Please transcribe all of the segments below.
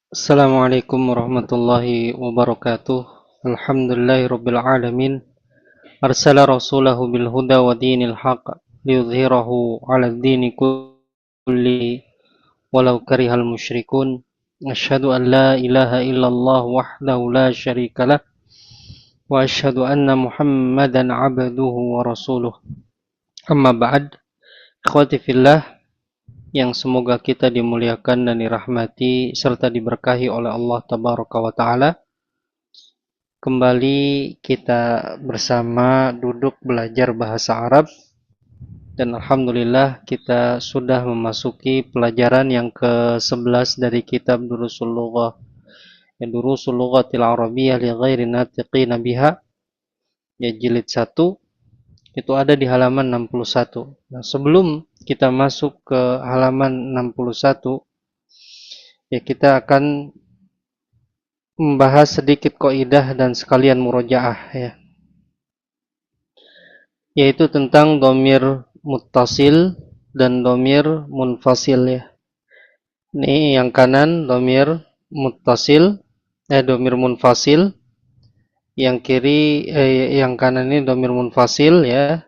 Assalamualaikum warahmatullahi wabarakatuh. Alhamdulillahirabbil alamin. Arsala rasulahu bil huda wa dinil haq liyudhhirahu 'alad dini kulli walau karihal musyrikun. Asyhadu an la ilaha illallah wahdahu la syarikalah wa asyhadu anna Muhammadan 'abduhu wa rasuluh. Amma ba'd. Ikhwati fillah yang semoga kita dimuliakan dan dirahmati serta diberkahi oleh Allah tabaraka wa taala. Kembali kita bersama duduk belajar bahasa Arab dan alhamdulillah kita sudah memasuki pelajaran yang ke-11 dari kitab Durusul Lughah. Durusul Lughatil Arabiyyah li ghairi natiqina biha. Ya jilid 1 itu ada di halaman 61. Nah, sebelum kita masuk ke halaman 61, ya kita akan membahas sedikit kaidah dan sekalian murojaah ya. Yaitu tentang domir muttasil dan domir munfasil ya. Ini yang kanan domir muttasil, domir munfasil. Yang kiri, yang kanan ini domir munfasil ya.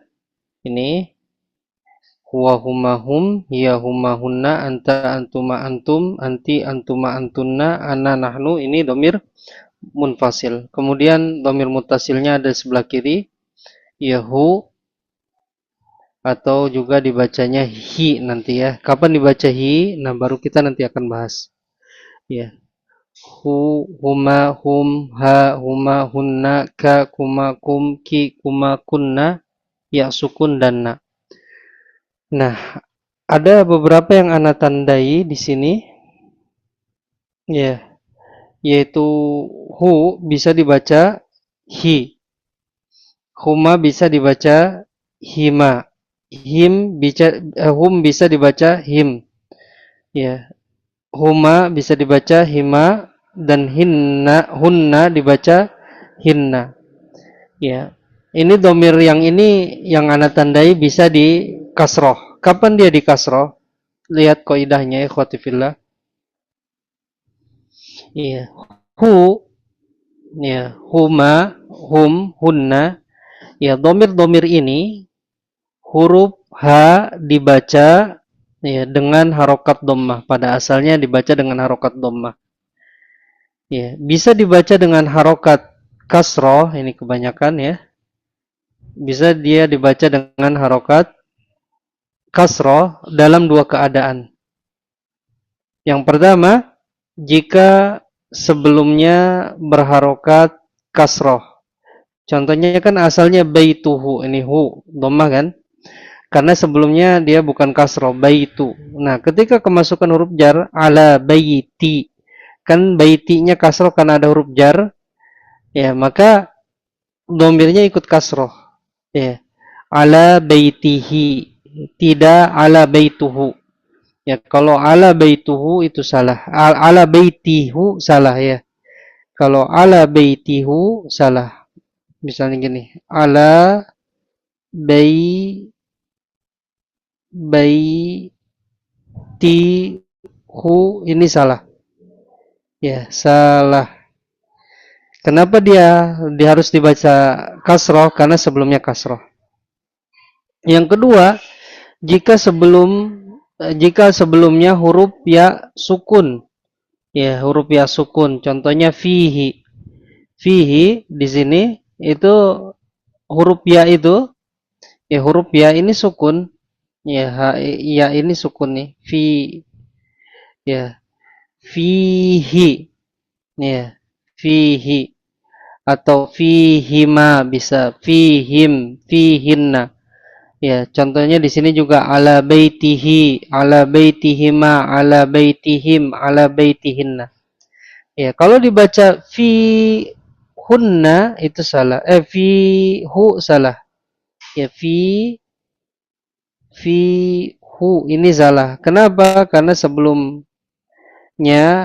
Ini huwa huma hum, hiya huma hunna, anta antuma antum, anti antuma antunna, ana nahnu. Ini domir munfasil. Kemudian domir muttasilnya ada sebelah kiri, yahu, atau juga dibacanya hi nanti ya. Kapan dibaca hi? Nah, baru kita nanti akan bahas. Ya. Hu, huma, hum, ha, huma, hunna, ka, kuma, kum, ki, kuma, kunna, ya, sukun, dan na. Nah, ada beberapa yang ana tandai di sini. Ya. Yaitu hu bisa dibaca hi. Huma bisa dibaca hima. Hum bisa dibaca him. Ya. Huma bisa dibaca hima dan hunna dibaca hinna. Ya. Ini domir yang ini yang ana tandai bisa di kasroh. Kapan dia di kasroh? Lihat kaidahnya ikhwati fillah. Ya. Hu, ya, huma, hum, hunna. Ya, domir-domir ini huruf H dibaca ya, dengan harokat dhammah. Pada asalnya dibaca dengan harokat dhammah. Ya, bisa dibaca dengan harokat kasroh, ini kebanyakan ya. Bisa dia dibaca dengan harokat kasroh dalam dua keadaan. Yang pertama, jika sebelumnya berharokat kasroh. Contohnya kan asalnya baituhu, ini hu, dhammah kan? Karena sebelumnya dia bukan kasroh, baitu. Nah, ketika kemasukan huruf jar, ala baiti. Kan baitinya kasroh karena ada huruf jar. Ya, maka domirnya ikut kasroh. Ya, ala baitihi. Tidak ala baituhu. Ya, kalau ala baituhu itu salah. Ala baitihu salah ya. Kalau ala baitihu salah. Misalnya gini, ala baitihu ini salah. Ya, salah. Kenapa dia harus dibaca kasroh? Karena sebelumnya kasroh. Yang kedua, jika sebelumnya huruf ya sukun. Ya, huruf ya sukun. Contohnya fihi. Fihi di sini itu huruf ya itu, ya huruf ya ini sukun. Ya, ya ini sukun nih. Ya, fihi. Ya, fihi. Atau fihima bisa fihim, fihinna. Ya, contohnya di sini juga ala baitihi, ala baitihima, ala baitihim, ala baitihinna. Ya, kalau dibaca fi hunna itu salah. Fi hu salah. Ya, fi hu ini salah. Kenapa? Karena sebelumnya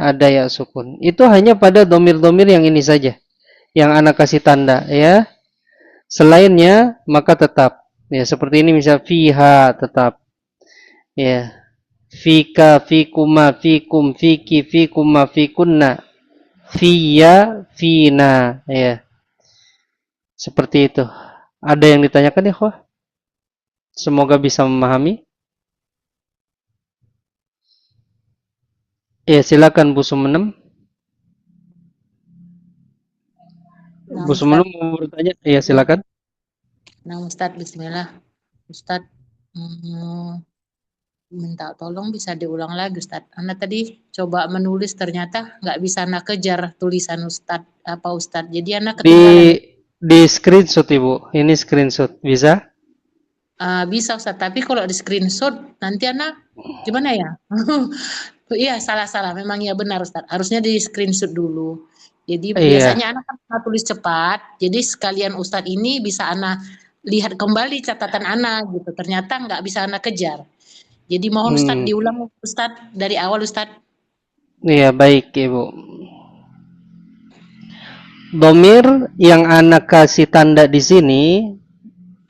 ada ya sukun. Itu hanya pada domir-domir yang ini saja. Yang anak kasih tanda ya. Selainnya maka tetap. Ya, seperti ini misal fiha tetap. Ya. fika, fikuma, fikum, fiki, fikuma, fikunna, fiya, fina, ya. Seperti itu. Ada yang ditanyakan ya, Khwah? Semoga bisa memahami. Ya, silakan Bu Sumenem. Nah, Bu Sumenem mau bertanya? Ya, silakan. Nah, Ustadz, bismillah. Ustadz, minta tolong bisa diulang lagi, Ustadz. Anda tadi coba menulis, ternyata nggak bisa Anda kejar tulisan Ustadz, apa Ustadz. Jadi Anda ketinggalan. Di screenshot Ibu. Ini screenshot. Bisa? Bisa Ustadz, tapi kalau di screenshot, nanti Anda gimana ya? Iya, salah-salah. Memang ya benar, Ustadz. Harusnya di screenshot dulu. Jadi Iya. biasanya anak kan tulis cepat. Jadi sekalian Ustadz ini bisa anak lihat kembali catatan anak gitu. Ternyata nggak bisa anak kejar. Jadi mohon Ustadz diulang Ustadz dari awal Ustadz. Iya, baik Ibu. Domir yang anak kasih tanda di sini,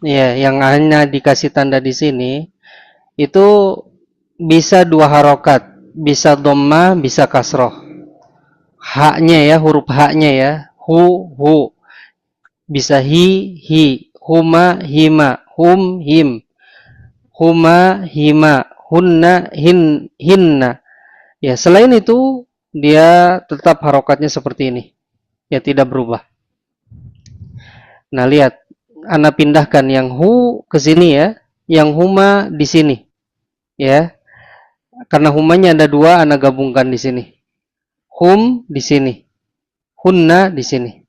ya, yang hanya dikasih tanda di sini, itu bisa dua harokat, bisa dhammah, bisa kasroh. Haknya ya, huruf haknya ya, hu, bisa hi, huma, hima, hum, him, huma, hima, hunna, hinna. Ya, selain itu dia tetap harokatnya seperti ini. Ya, tidak berubah. Nah, lihat, ana pindahkan yang hu ke sini ya, yang huma di sini. Ya, karena humanya ada dua, ana gabungkan di sini. Hum di sini, hunna di sini.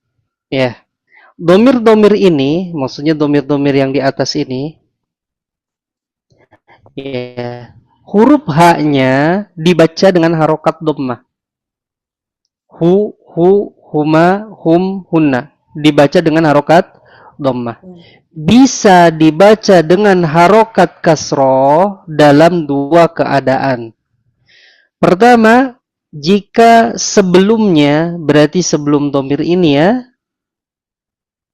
Ya, domir-domir ini, maksudnya domir-domir yang di atas ini, ya, huruf haknya dibaca dengan harokat dhammah. Hu, huma, hum, hunna. Dibaca dengan harokat dhammah. Bisa dibaca dengan harokat kasroh dalam dua keadaan. Pertama, jika sebelumnya, berarti sebelum domir ini ya.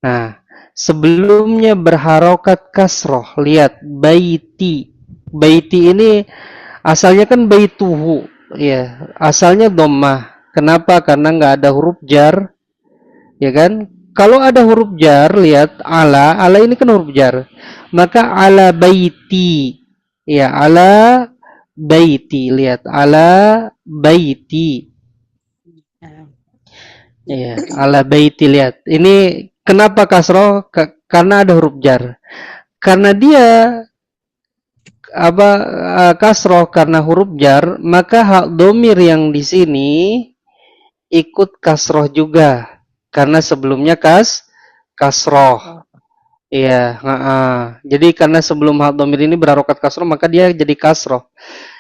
Nah, sebelumnya berharokat kasroh. Lihat, baiti. Baiti ini asalnya kan baituhu. Ya, asalnya dhammah. Kenapa? Karena nggak ada huruf jar, ya kan? Kalau ada huruf jar, lihat ala ini kan huruf jar. Maka ala baiti, ya ala baiti, lihat ala baiti, ya ala baiti, lihat. Ini kenapa kasroh? Karena ada huruf jar. Karena dia kasroh karena huruf jar, maka hak domir yang di sini ikut kasroh juga karena sebelumnya kasroh. Iya, jadi karena sebelum hak domir ini berharokat kasroh maka dia jadi kasroh.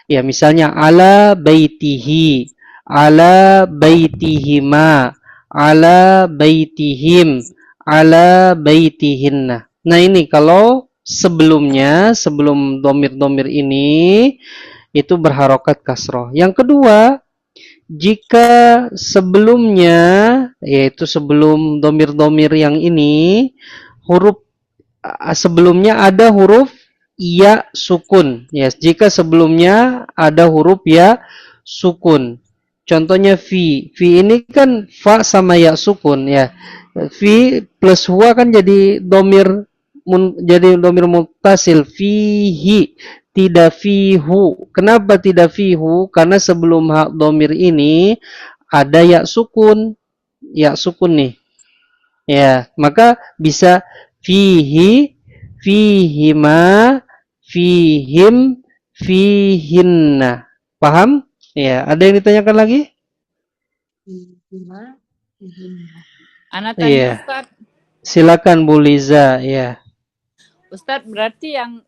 Ya, misalnya ala baitihi, ala baitihima, ala baitihim, ala baitihinna. Nah, ini kalau sebelumnya, sebelum domir-domir ini itu berharokat kasroh. Yang kedua, jika sebelumnya, yaitu sebelum domir-domir yang ini, huruf sebelumnya ada huruf ya sukun. Ya, jika sebelumnya ada huruf ya sukun. Contohnya fi. Fi ini kan fa sama ya sukun ya. Fi plus huwa kan jadi domir muttasil fihi, tidak fihu. Kenapa tidak fihu? Karena sebelum hak domir ini ada ya sukun nih. Ya, maka bisa fihi, fihima, fihim, fihinna. Paham? Ya, ada yang ditanyakan lagi? Ana tanya Iya. Ustaz. Silakan Bu Liza, ya. Ustaz, berarti yang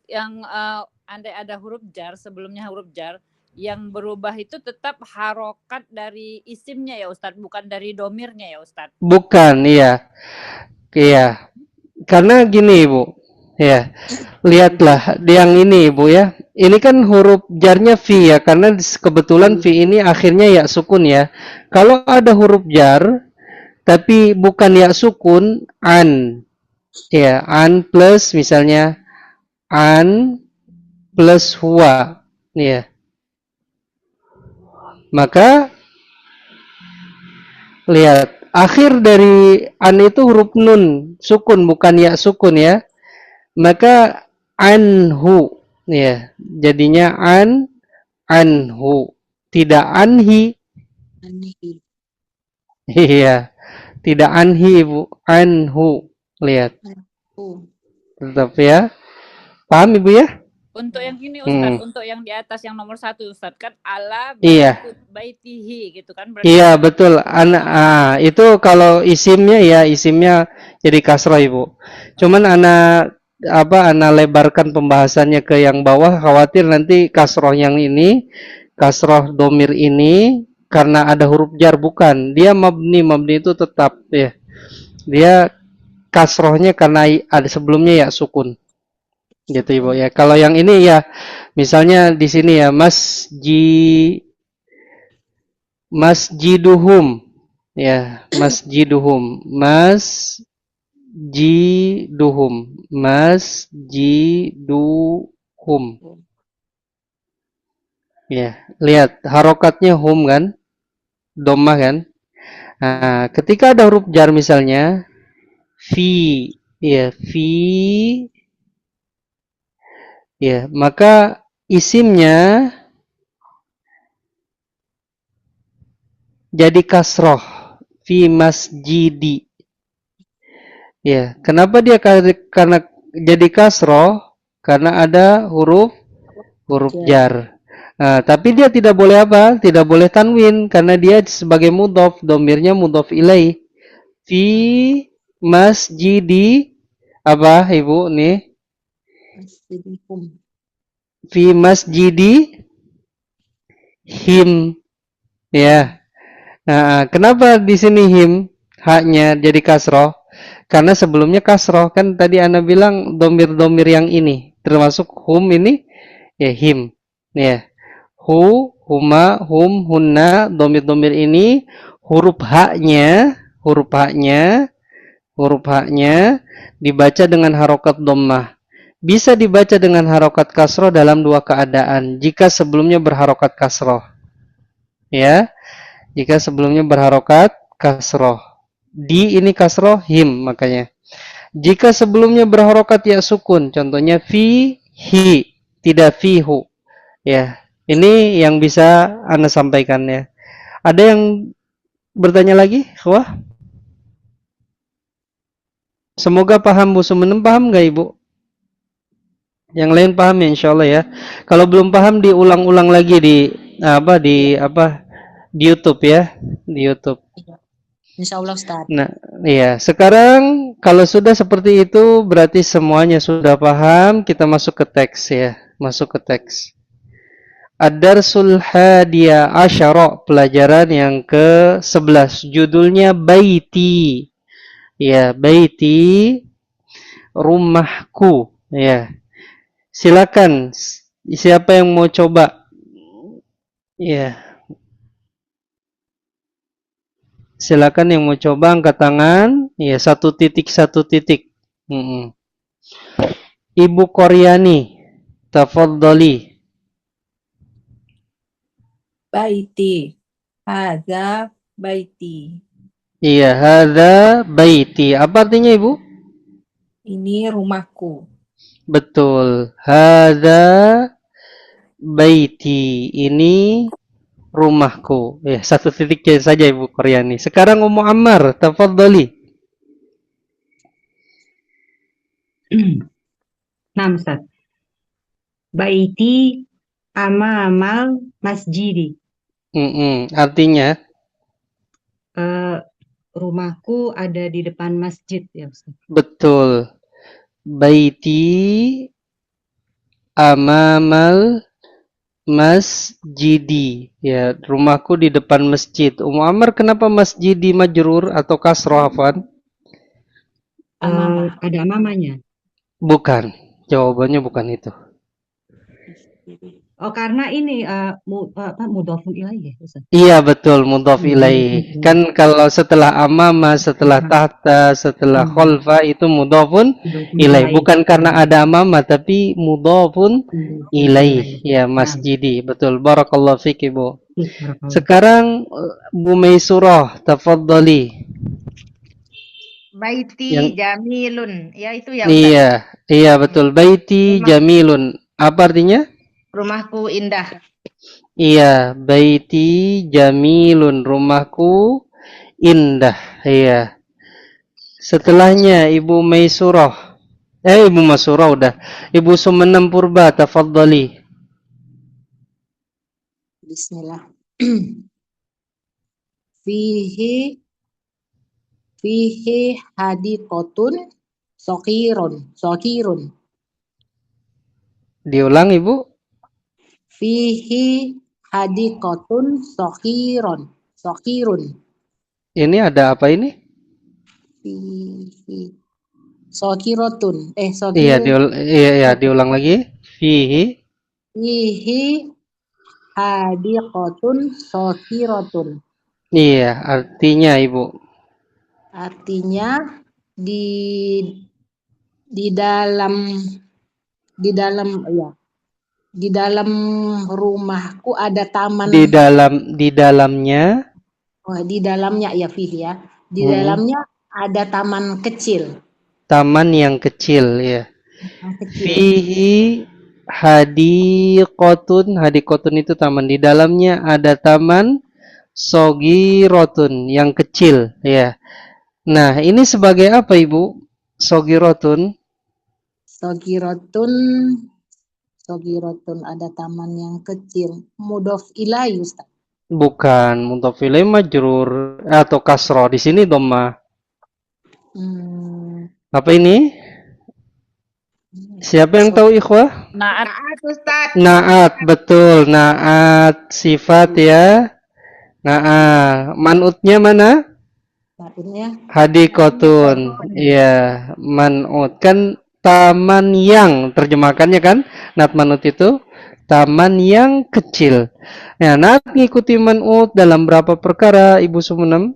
andai ada huruf jar, sebelumnya huruf jar, yang berubah itu tetap harokat dari isimnya ya Ustaz, bukan dari domirnya ya Ustaz? Bukan, iya. Iya. Karena gini Ibu, ya. Lihatlah yang ini Ibu ya. Ini kan huruf jarnya fi ya, karena kebetulan fi ini akhirnya ya sukun ya. Kalau ada huruf jar, tapi bukan ya sukun, an. Ya, an plus misalnya an plus huwa. Ya. Maka lihat, akhir dari an itu huruf nun, sukun bukan ya sukun ya. Maka anhu ya, jadinya anhu, tidak anhi. Anhi. Iya, tidak anhi Ibu, anhu. Lihat, Oh. tetap ya. Paham Ibu ya? Untuk yang ini Ustadz, Hmm. untuk yang di atas yang nomor 1 Ustadz kan ala Iya. baitihi gitu kan berarti. Iya betul. Itu kalau isimnya ya isimnya jadi kasroh Ibu. Cuman ana lebarkan pembahasannya ke yang bawah, khawatir nanti kasroh yang ini, kasroh domir ini karena ada huruf jar, bukan. Dia mabni itu tetap ya. Dia kasrohnya karena ada sebelumnya ya sukun. Gitu Ibu ya. Kalau yang ini ya misalnya di sini ya masjiduhum ya, masjiduhum ya. Lihat harokatnya hum kan, dhammah kan. Nah, ketika ada huruf jar misalnya fi ya, maka isimnya jadi kasroh, fi masjidi. Ya, kenapa dia karena jadi kasroh? Karena ada huruf jar. Nah, tapi dia tidak boleh apa? Tidak boleh tanwin karena dia sebagai mudhof, domirnya mudhof ilaih. Fi masjidi apa Ibu nih? Masjidihum. Fi masjidi him ya. Nah, kenapa di sini him haknya jadi kasroh? Karena sebelumnya kasroh kan tadi Anda bilang domir-domir yang ini termasuk hum ini ya him ya. Huma, hum, hunna, domir-domir ini huruf haknya dibaca dengan harokat dhammah. Bisa dibaca dengan harokat kasroh dalam dua keadaan. Jika sebelumnya berharokat kasroh, ya, jika sebelumnya berharokat kasroh. Di ini kasroh him makanya. Jika sebelumnya berharokat ya sukun, contohnya fi hi, tidak fihu. Ya, ini yang bisa Anda sampaikan ya. Ada yang bertanya lagi? Wah, semoga paham Bu Sumenem, paham nggak Ibu? Yang lain paham ya insya Allah ya. Kalau belum paham diulang-ulang lagi di YouTube ya, di YouTube. Insya Allah Ustaz. Nah, iya. Sekarang kalau sudah seperti itu berarti semuanya sudah paham. Kita masuk ke teks ya, masuk ke teks. Ad-Darsul Hadiya Asyara, pelajaran yang ke-11. Judulnya Baiti. Ya, Baiti, rumahku. Ya. Silakan, siapa yang mau coba? Ya. Silakan yang mau coba angkat tangan. Ya, satu titik. Ibu Koryani, tafadhali. Baiti. Hadza baiti. Iya, hadza baiti. Apa artinya Ibu? Ini rumahku. Betul. Hadza baiti. Ini rumahku. Ya, satu titik saja Ibu Koryani. Sekarang Ummu Ammar, tafadhali. Nah, Ustaz. Baiti amamal masjidi. Artinya, Rumahku ada di depan masjid ya, Ustaz. betul. Baiti amamal masjidi. Ya, rumahku di depan masjid. Ummu Ammar, kenapa masjidi majrur atau kasroh afwan? Ada amamanya. Bukan. Jawabannya bukan itu. Oh, karena ini mudhofun ilaih ya, Ustaz. Iya betul, mudhaf ilaih. Kan kalau setelah amama, setelah tahta, setelah khalfa itu mudhafun Mudhofun ilaih. ilaih. Bukan karena ada amama tapi mudhafun ilaih. Ya, Nah, masjidi. Betul. Barakallahu fik, Ibu. barakallahu. Sekarang Bu Maisurah, tafadhali. Baiti Yang jamilun. Ya itu ya Ustaz. iya, iya betul. Baiti jamilun. Apa artinya? Rumahku indah. Iya, baiti jamilun, rumahku indah. Iya. Setelahnya Ibu Maisurah. Ibu Masurah udah. Ibu Sumenem Purba, tafadhali. Bismillah. Fihi hadiqotun sokirun. Diulang Ibu. Fihi hadiqotun sokirun. Ini ada apa ini? Fihi sokirotun. Iya, diulang lagi. Fihi. Fihi hadiqotun sokirotun. Iya, artinya Ibu. Artinya di dalam rumahku ada taman. Di dalamnya. Di dalamnya ya Fihi ya. Di dalamnya ada taman kecil. Taman yang kecil ya. Fihi hadiqotun itu taman. Di dalamnya ada taman sogirotun yang kecil ya. Nah, ini sebagai apa Ibu? Sogirotun ada taman yang kecil. Mudhof ilaih Ustaz. bukan mudhof ilaih majrur atau kasroh. Di sini dhamma. Apa ini? Siapa yang tahu ikhwah? Naat. Ustaz. Naat, betul. Naat sifat ya. Naat. Manutnya mana? Hadikotun. Ya, manut. Kan taman yang, terjemahkannya kan? Naat manut itu taman yang kecil. Nah, naat ngikuti manut dalam berapa perkara Ibu Sumenem?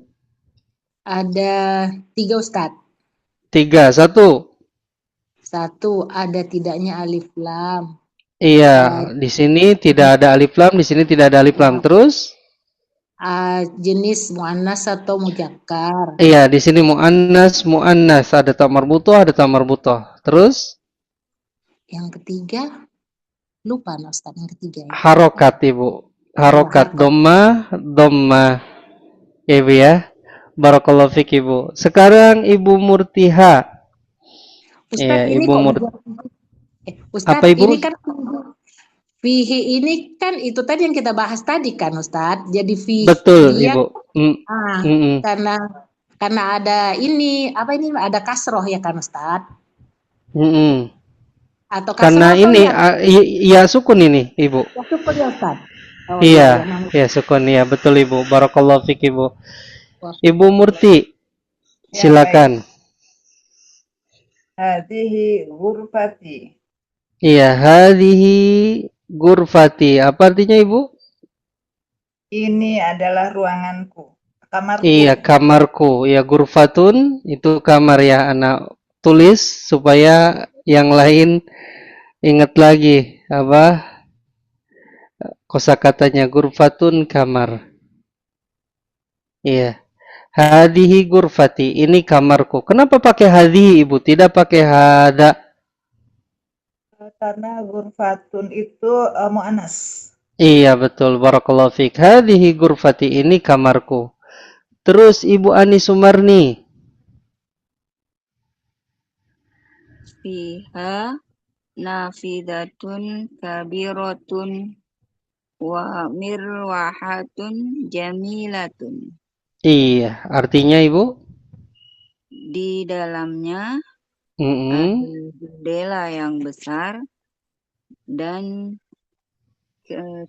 Ada 3 Ustaz. 3. 1. 1 ada tidaknya alif lam. Iya, di sini tidak ada alif lam, di sini tidak ada alif lam. Terus? Jenis muannas atau muzakkar. Iya, di sini muannas, ada ta marbutoh, ada ta marbutoh. Terus? Yang ketiga lupa Ustaz yang ketiga. Ya. Harokat Ibu. Harokat dhamma. Ya Ibu ya. Barakallahu fik Ibu. Sekarang Ibu Murtiha. Ustaz, ya, ini Ibu Ustaz, apa Ibu? ini kan fihi ini kan itu tadi yang kita bahas tadi kan Ustaz. Jadi fihi. Betul Ibu. Karena ada ini ada kasroh ya kan Ustaz? Atau kasroh karena ini ya sukun ini Ibu. Ya sukun ya Ustaz. Iya, sukun ya, betul Ibu. Barakallahu fik Ibu. Ibu Murti, silakan. Hadhihi ghurfati. Iya, hadhihi ghurfati. Apa artinya Ibu? Ini adalah ruanganku. Kamarku. Iya, kamarku. Ya, ghurfatun itu kamar ya, anak tulis supaya yang lain ingat lagi apa? Kosakatanya ghurfatun kamar. Iya. Hadhihi ghurfati, ini kamarku. Kenapa pakai hadhihi Ibu? Tidak pakai hada? Karena ghurfatun itu mu'annas. Iya betul, barakallahu fik. Hadhihi ghurfati, ini kamarku. Terus Ibu Ani Sumarni. Fiha nafidatun kabiratun wa mirwahatun jamilatun. Iya, artinya Ibu? Di dalamnya ada jendela yang besar dan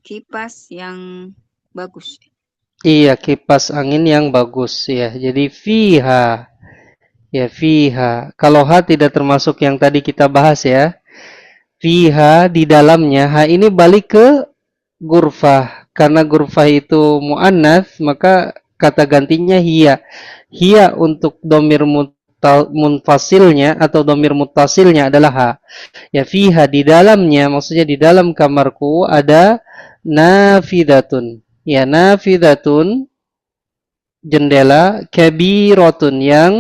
kipas yang bagus. Iya, kipas angin yang bagus ya. Jadi fiha. Ya, fiha. Kalau ha tidak termasuk yang tadi kita bahas ya. Fiha di dalamnya. Ha ini balik ke gurfah. Karena gurfah itu mu'annas, maka kata gantinya hiya. Hiya untuk domir munfasilnya atau domir muttasilnya adalah ha. Ya fiha di dalamnya, maksudnya di dalam kamarku ada nafidatun. Ya nafidatun jendela, kabiratun yang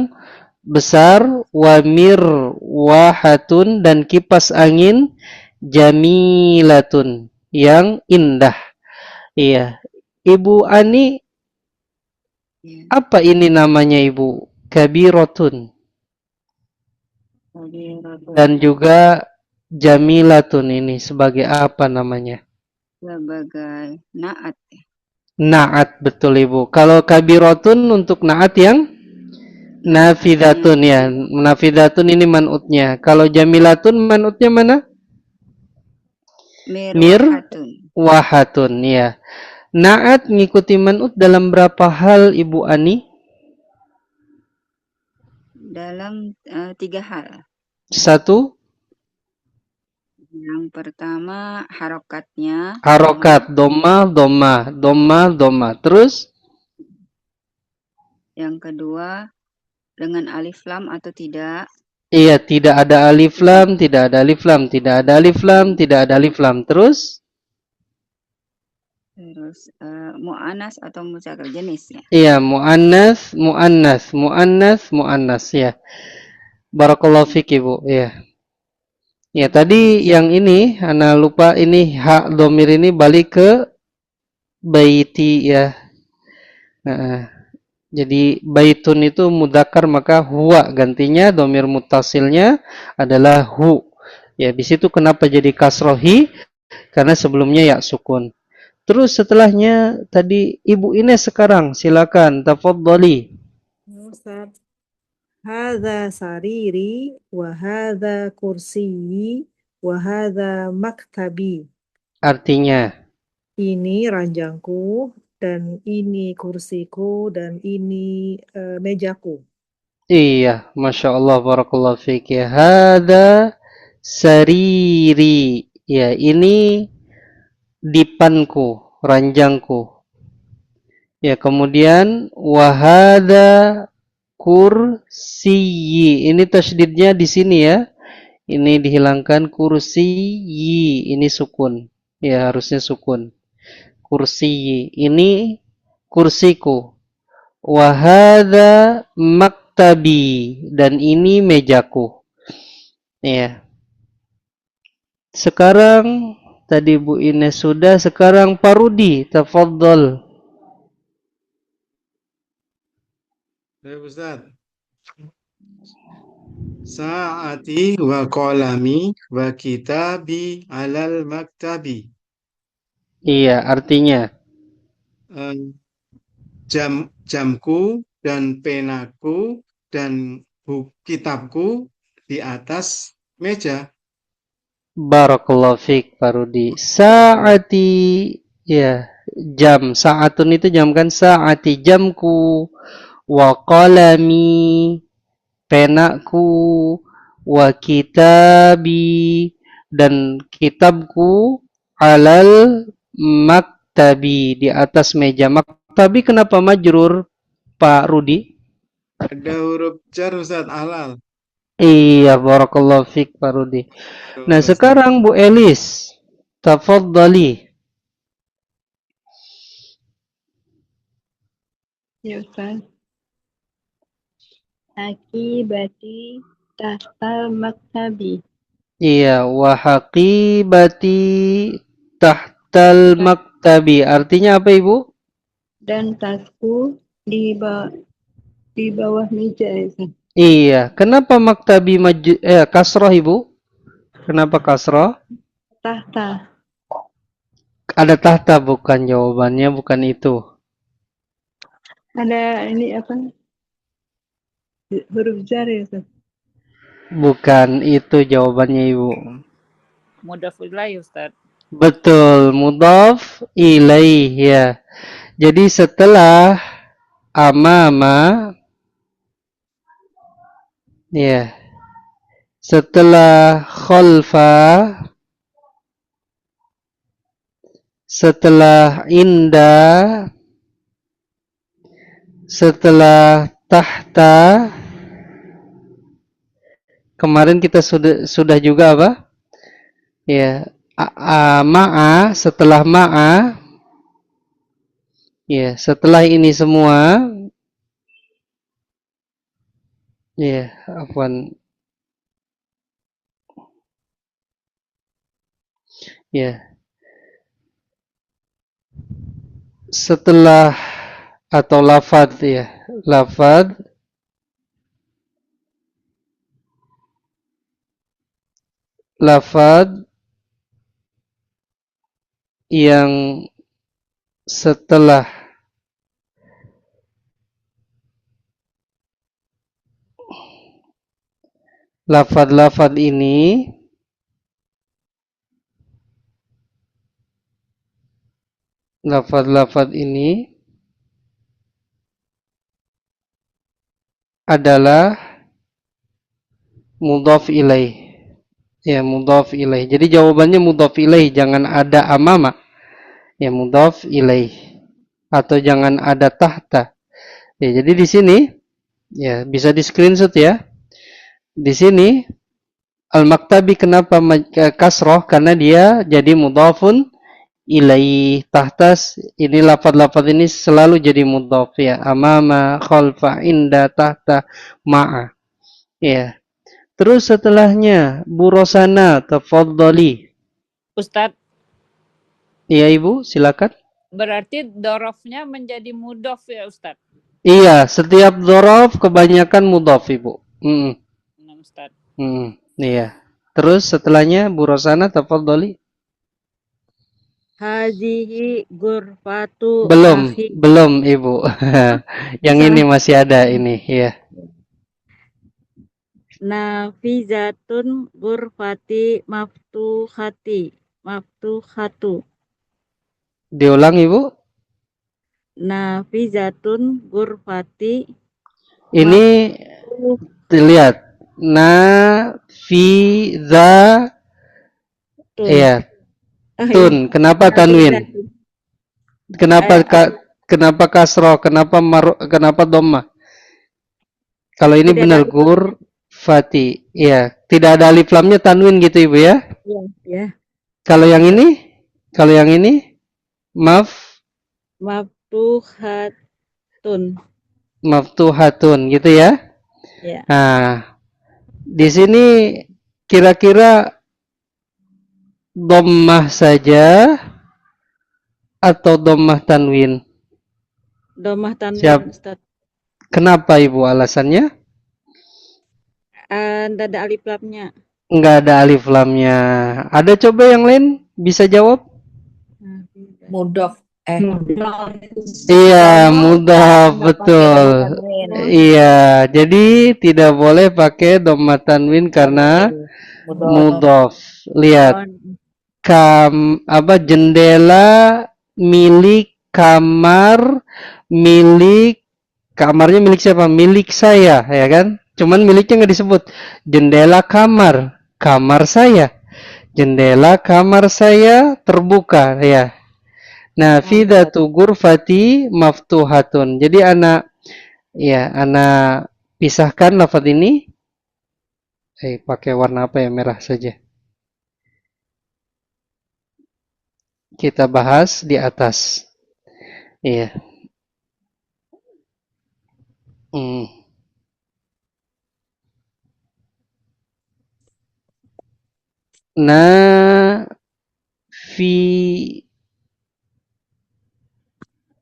besar, wamir wahatun dan kipas angin jamilatun yang indah. Iya. Ibu Ani, Ya, apa ini namanya Ibu? Kabiratun kabiratun. dan juga jamilatun ini sebagai apa namanya? Sebagai naat. Ya. Naat, betul Ibu. Kalau kabiratun untuk naat yang nafidatun ya. Nafidatun ini manutnya. Kalau jamilatun manutnya mana? Mir Mirwahatun. wahatun ya. Naat ngikuti manut dalam berapa hal Ibu Ani? Dalam 3 hal. Satu, Yang pertama harokatnya. harokat, doma, doma, doma, doma. Terus, Yang kedua dengan alif lam atau tidak. iya tidak ada alif lam, tidak ada alif lam, tidak ada alif lam, tidak ada alif lam. Terus, Terus mu'anas atau muzakkar jenis ya. iya muannas, muannas, muannas, muannas ya. Barakallahu fik Ibu. Ya. Ya tadi yang ini, ana lupa ini hak domir ini balik ke baiti ya. Nah, jadi baitun itu mudzakkar maka huwa gantinya domir mutasilnya adalah hu. Ya di situ kenapa jadi kasrohi? Karena sebelumnya ya sukun. Terus setelahnya tadi Ibu Ines sekarang silakan tafadhali. Ustaz, hadza sariri wa hadza kursiyi wa hadza maktabi. Artinya Ini ranjangku dan ini kursiku dan ini mejaku. iya, Masya Allah, barakallahu fiik ya. Hada sariri. Ya, ini dipanku, ranjangku. Ya, kemudian wahada kursiyi. Ini tasydidnya di sini ya. Ini dihilangkan kursiyi. Ini sukun. Ya, harusnya sukun. Kursiyi. Ini kursiku. Wahada maktabi. Dan ini mejaku. Ya. Sekarang tadi Bu Ines sudah, sekarang Pak Rudi, tafadhol. Baik Ustaz. Sa'ati wa qalami wa kitabi alal maktabi. Iya, artinya Jamku dan penaku dan kitabku di atas meja. barakallahu fiik Pak Rudi. Saati ya, jam. Saatun itu jam kan, saati jamku, wa qalami penaku, wa kitabi dan kitabku, alal maktabi di atas meja. Maktabi kenapa majrur Pak Rudi? Ada huruf jar Ustaz, alal. Iya, barakallahu fiik Pak Rudi. Nah, sekarang Bu Elis, tafadhali. Ya Ustaz. Akibati tahtal maktabi. Iya, wa haqibati tahtal maktabi. Artinya apa, Ibu? Dan tasku di bawah meja ya Ustaz. Iya, kenapa maktabi kasrah, Ibu? Kenapa kasrah? Tahta. Ada tahta bukan jawabannya, bukan itu. Ada ini apa? Huruf jar ya Ustaz. Bukan itu jawabannya, Ibu. Mudhaf ilaih Ustaz. Betul, mudhaf ilaih ya. Jadi setelah amama ya. Setelah khalfa setelah inda, setelah tahta. Kemarin kita sudah juga apa? Ya, ma'a, setelah ma'a. Ya, setelah ini semua. Ya, afwan. Ya. Setelah atau lafad ya, lafad yang setelah lafad-lafad ini adalah mudhaf ilaih. Ya, mudhaf ilaih. Jadi jawabannya mudhaf ilaih, jangan ada amama. Ya, mudhaf ilaih. Atau jangan ada tahta. Ya, jadi di sini ya bisa di screenshot ya. Di sini al-maktabi kenapa kasroh? Karena dia jadi mudhafun ilaih. Tahtas ini lafaz-lafaz ini selalu jadi mudhaf ya. Amama, khalfa, inda, tahta, ma'a. Ya. Terus setelahnya Bu Rosana, tafadhali. Ustadz, Iya Ibu, silakan. berarti dorofnya menjadi mudhof ya Ustadz? Iya, setiap dzaraf kebanyakan mudhaf Ibu. Ustadz. Iya. Terus setelahnya Bu Rosana, tafadhali. Hazihi gurfatu Belum, akhi. belum Ibu. Yang ini masih ada ini, ya. Nafizatun gurfati maftuhatu. Diulang Ibu. Nafizatun gurfati. Ini dilihat. Iya. Tun. Kenapa tanwin? Kenapa kasroh? Kenapa dhammah? Kalau ini benar gurfati. Iya, tidak ada alif lamnya tanwin gitu Ibu ya? Iya. Kalau yang ini? Maftuhatun gitu ya? Iya. Nah, di sini kira-kira dhammah saja atau dhammah tanwin? Dhammah tanwin, Ustaz. Kenapa Ibu alasannya? Nggak ada alif lamnya. Enggak ada alif lamnya. Ada coba yang lain bisa jawab? Mudhof. Iya, mudhaf, betul. Iya, jadi tidak boleh pakai dhammah tanwin karena mudhaf. Lihat. Jendela milik kamar milik kamarnya milik siapa? Milik saya, ya kan? Cuman miliknya nggak disebut. Jendela kamar saya. Jendela kamar saya terbuka, ya. Nafidatu ghurfati maftuhatun. Jadi ana pisahkan lafaz ini. Pakai warna apa ya? Merah saja. Kita bahas di atas. Iya.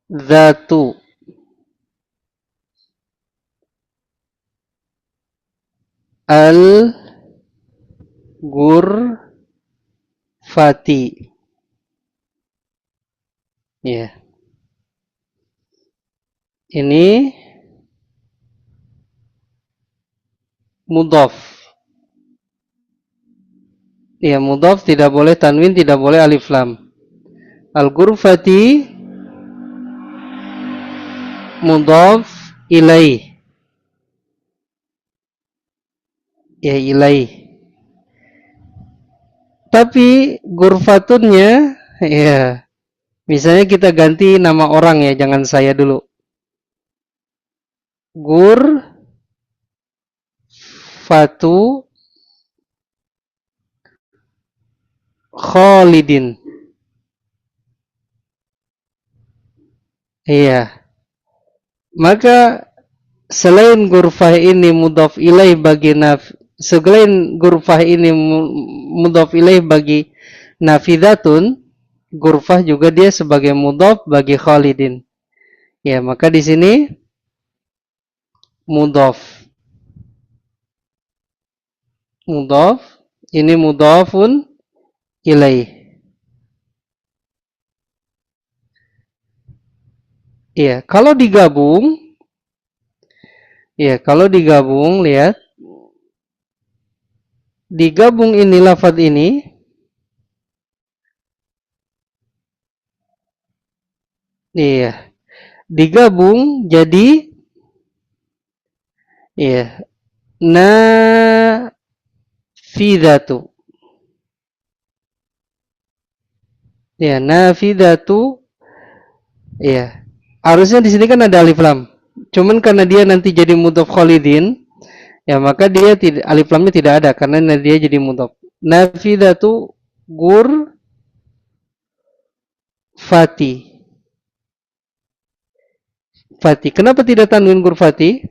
Zatu al-ghurfati. Ya. Ini mudhaf. Ya, mudhaf tidak boleh tanwin, tidak boleh alif lam. Al-ghurfati mudhaf ilaih. Ya, ilaih. Tapi ghurfatunnya ya Misalnya kita ganti nama orang ya, jangan saya dulu. Ghurfatu Khalidin. Iya. Maka selain ghurfah ini mudhaf ilaih bagi selain ghurfah ini mudhaf ilaih bagi nafidatun, ghurfah juga dia sebagai mudhaf bagi Khalidin. Ya, maka di sini mudhaf. Mudhaf ini mudhafun ilaih. Iya, kalau digabung, lihat, digabung ini lafadz ini, iya, digabung jadi, iya, nafidatu, ya, nafidatu, iya. Harusnya di sini kan ada alif lam. Cuman karena dia nanti jadi mudhaf Khalidin, ya maka dia tidak, alif lamnya tidak ada karena dia jadi mudhaf. Nafidatu ghurfati. Fati. Kenapa tidak tanwin ghurfati?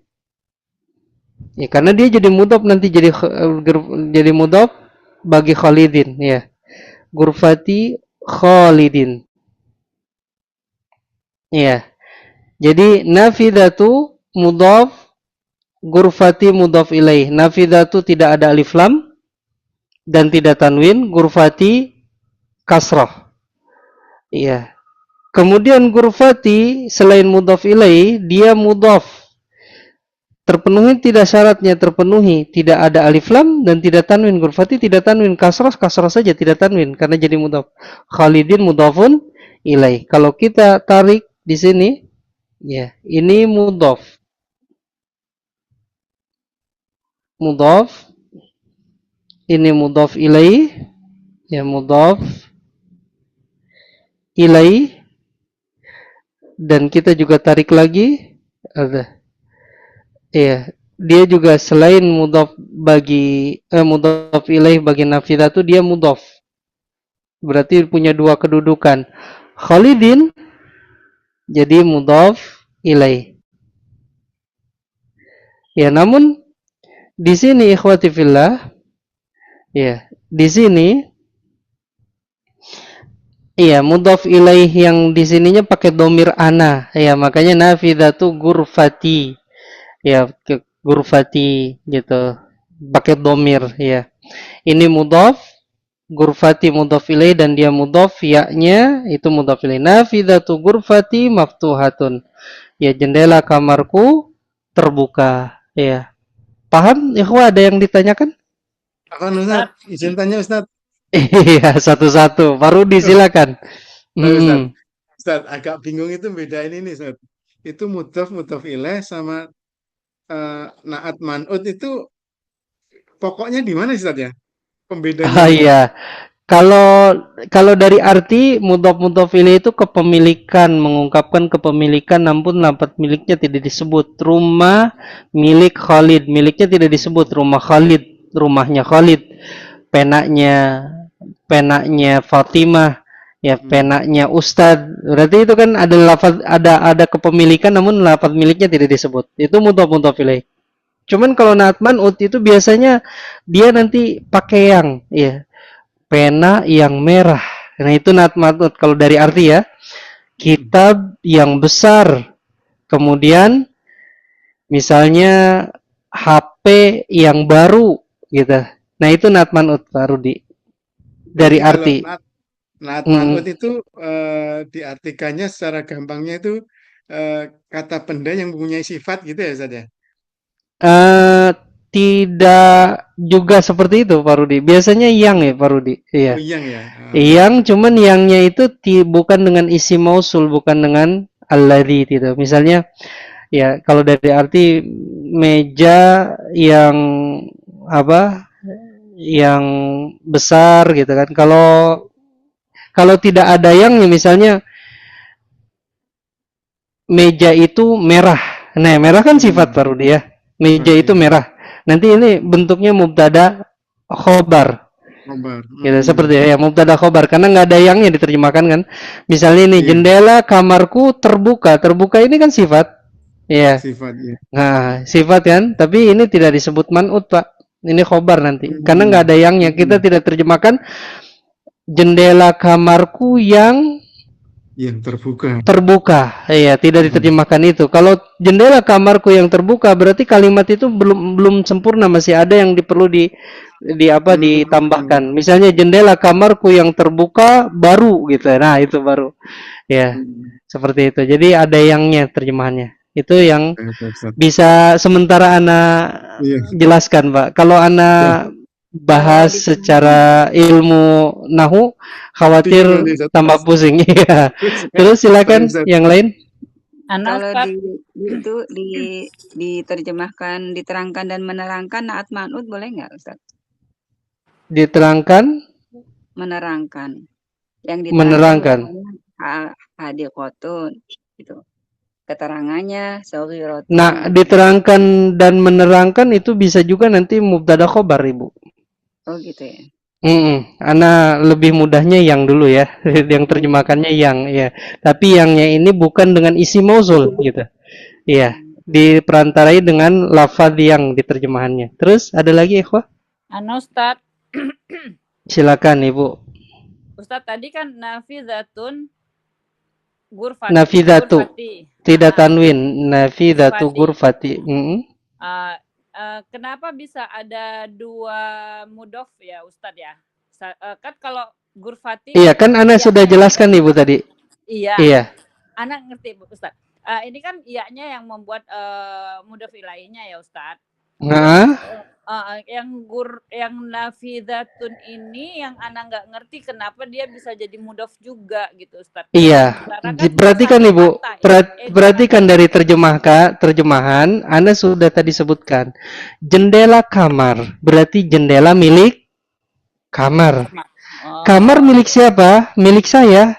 Ya karena dia jadi mudhaf nanti jadi mudhaf bagi Khalidin, ya. Ghurfati Khalidin. Ya. Jadi nafidatu mudhaf, ghurfati mudhaf ilaih. Nafidatu tidak ada alif lam dan tidak tanwin, ghurfati kasrah. Iya. Kemudian ghurfati selain mudhaf ilaih, dia mudhaf. Terpenuhi tidak syaratnya terpenuhi, tidak ada alif lam dan tidak tanwin. Ghurfati tidak tanwin, kasrah saja tidak tanwin karena jadi mudhaf. Khalidin mudhafun ilaih. Kalau kita tarik di sini, ya, ini mudhaf. Mudhaf. Ini mudhaf ilaih. Ya, mudhaf ilaih. Dan kita juga tarik lagi. Ada. Ya, dia juga selain mudhaf bagi mudhaf ilaih bagi nafidatu, dia mudhaf. Berarti punya dua kedudukan. Khalidin jadi mudhaf ilaih. Ya, namun di sini ikhwati fillah, ya, di sini iya, mudhaf ilaih yang di sininya pakai domir ana, ya, makanya nafidatu ghurfati. Ya, ghurfati gitu. Pakai domir, ya. Ini mudhaf, ghurfati mudhaf ilaih dan dia mudhaf, ya-nya itu mudhaf ilaih. Nafidatu ghurfati maftuhatun. Ya, jendela kamarku terbuka, ya. Paham? Ikhwah, ada yang ditanyakan? Apa Ustaz? Izin tanya Ustaz. Iya, satu-satu. Baru disilakan. Ustaz, agak bingung itu bedain ini Ustaz. Itu mudhaf ilaih sama naat man'ut itu pokoknya di mana Ustaz ya? Pembedanya. Iya. Kalau dari arti mudhaf ilaih itu kepemilikan, mengungkapkan kepemilikan, namun lafaz miliknya tidak disebut. Rumah milik Khalid, miliknya tidak disebut. Rumah Khalid, rumahnya Khalid. Penanya Fatimah, ya, penanya Ustadz. Berarti itu kan ada lafaz, ada kepemilikan namun lafaz miliknya tidak disebut. Itu mudhaf ilaih. Cuman kalau naat man'ut itu biasanya dia nanti pakai yang, ya, pena yang merah. Nah, itu naat man'ut kalau dari arti, ya. Kitab yang besar. Kemudian misalnya HP yang baru gitu. Nah, itu naat man'ut Pak Rudi. Dari arti. Naat man'ut itu diartikannya secara gampangnya itu kata benda yang mempunyai sifat gitu ya Ustaz ya? Tidak juga seperti itu Pak Rudi. Biasanya yang ya Pak Rudi. Iya. Oh, yang ya. Yang cuman yangnya itu bukan dengan isi mausul, bukan dengan alladzi gitu. Misalnya ya kalau dari arti meja yang apa? Yang besar gitu kan. Kalau tidak ada yang misalnya meja itu merah. Nah, merah kan sifat baru dia. Meja itu merah. Nanti ini bentuknya mubtada khobar. Khobar. Gitu, seperti ya mubtada khobar karena nggak ada yangnya diterjemahkan kan. Misalnya ini jendela kamarku terbuka. Terbuka ini kan sifat. Iya. Sifat ya. Nah, sifat kan, tapi ini tidak disebut man'ut, Pak. Ini khobar nanti. Karena nggak ada yangnya. Kita tidak terjemahkan jendela kamarku yang terbuka. Terbuka, iya, tidak diterjemahkan itu. Kalau jendela kamarku yang terbuka, berarti kalimat itu belum sempurna, masih ada yang perlu ditambahkan. Misalnya jendela kamarku yang terbuka baru gitu. Nah, itu baru. Ya, seperti itu. Jadi ada yangnya terjemahannya. Itu yang bisa sementara Ana jelaskan, Pak. Kalau Ana bahas secara ilmu nahu khawatir tambah pusing. Iya. Terus silakan yang lain. Kalau diterjemahkan, diterangkan dan menerangkan naat man'ut boleh nggak, Ustaz? Diterangkan? Menerangkan. Yang menerangkan. Hadiqotun gitu. Keterangannya saghirotun. Nah, diterangkan dan menerangkan itu bisa juga nanti mubtada khobar, Ibu. Oh gitu ya. Ana lebih mudahnya yang dulu ya, yang terjemahkannya yang ya. Tapi yangnya ini bukan dengan isi mausul gitu. Iya, diperantarai dengan lafaz yang diterjemahannya. Terus ada lagi ikhwah? Ustaz. Silakan Ibu. Ustaz tadi kan nafizatun gurfati. Nafizatu. Tidak tanwin, nafizatu gurfati. Kenapa bisa ada dua mudof ya Ustadz ya? Kan kalau gurfati. Iya kan Ana sudah jelaskan Ibu tadi. Iya. Ana ngerti Bu Ustadz. Ini kan iya-nya yang membuat mudof ilaihinya ya Ustadz. Yang nafidatun ini yang Ana nggak ngerti kenapa dia bisa jadi mudof juga gitu Ustadz. Iya. Perhatikan Ibu, perhatikan dari terjemahan Ana sudah tadi sebutkan. Jendela kamar berarti jendela milik kamar. Kamar milik siapa? Milik saya.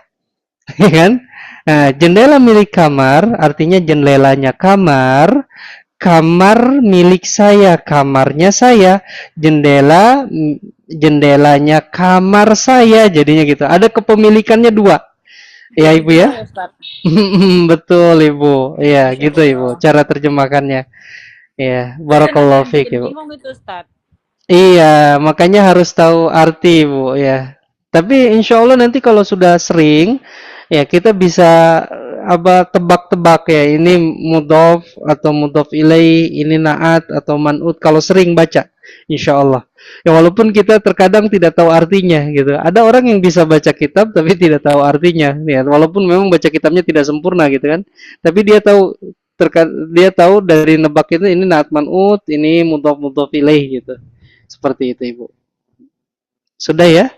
Ya kan? Nah, jendela milik kamar artinya jendelanya kamar. Kamar milik saya, kamarnya saya, jendelanya kamar saya, jadinya gitu. Ada kepemilikannya dua, ya Ibu ya? Betul Ibu, ya gitu Ibu. Cara terjemahkannya, ya. Barakallahu fiik Ibu. Iya, makanya harus tahu arti Ibu, ya. Tapi insya Allah nanti kalau sudah sering, ya kita bisa tebak-tebak ya, ini mudhof atau mudhof ilaih, ini naat atau man'ut kalau sering baca, insya Allah. Ya walaupun kita terkadang tidak tahu artinya gitu. Ada orang yang bisa baca kitab tapi tidak tahu artinya, ya walaupun memang baca kitabnya tidak sempurna gitu kan. Tapi dia tahu dari nebak itu ini naat man'ut, ini mudhof ilaih gitu. Seperti itu Ibu. Sudah ya?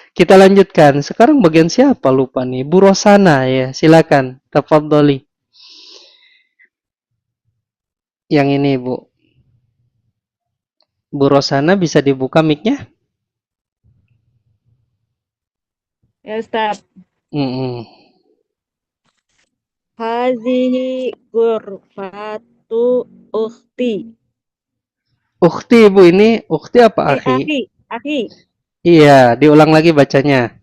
Kita lanjutkan. Sekarang bagian siapa lupa nih? Bu Rosana ya, silakan. Tafadholi. Yang ini Bu. Bu Rosana bisa dibuka mic-nya? Ya Ustaz. Hazihi gurfatu ukhti. Ukhti Ibu, ini ukhti apa akhi? Akhi. Iya, diulang lagi bacanya.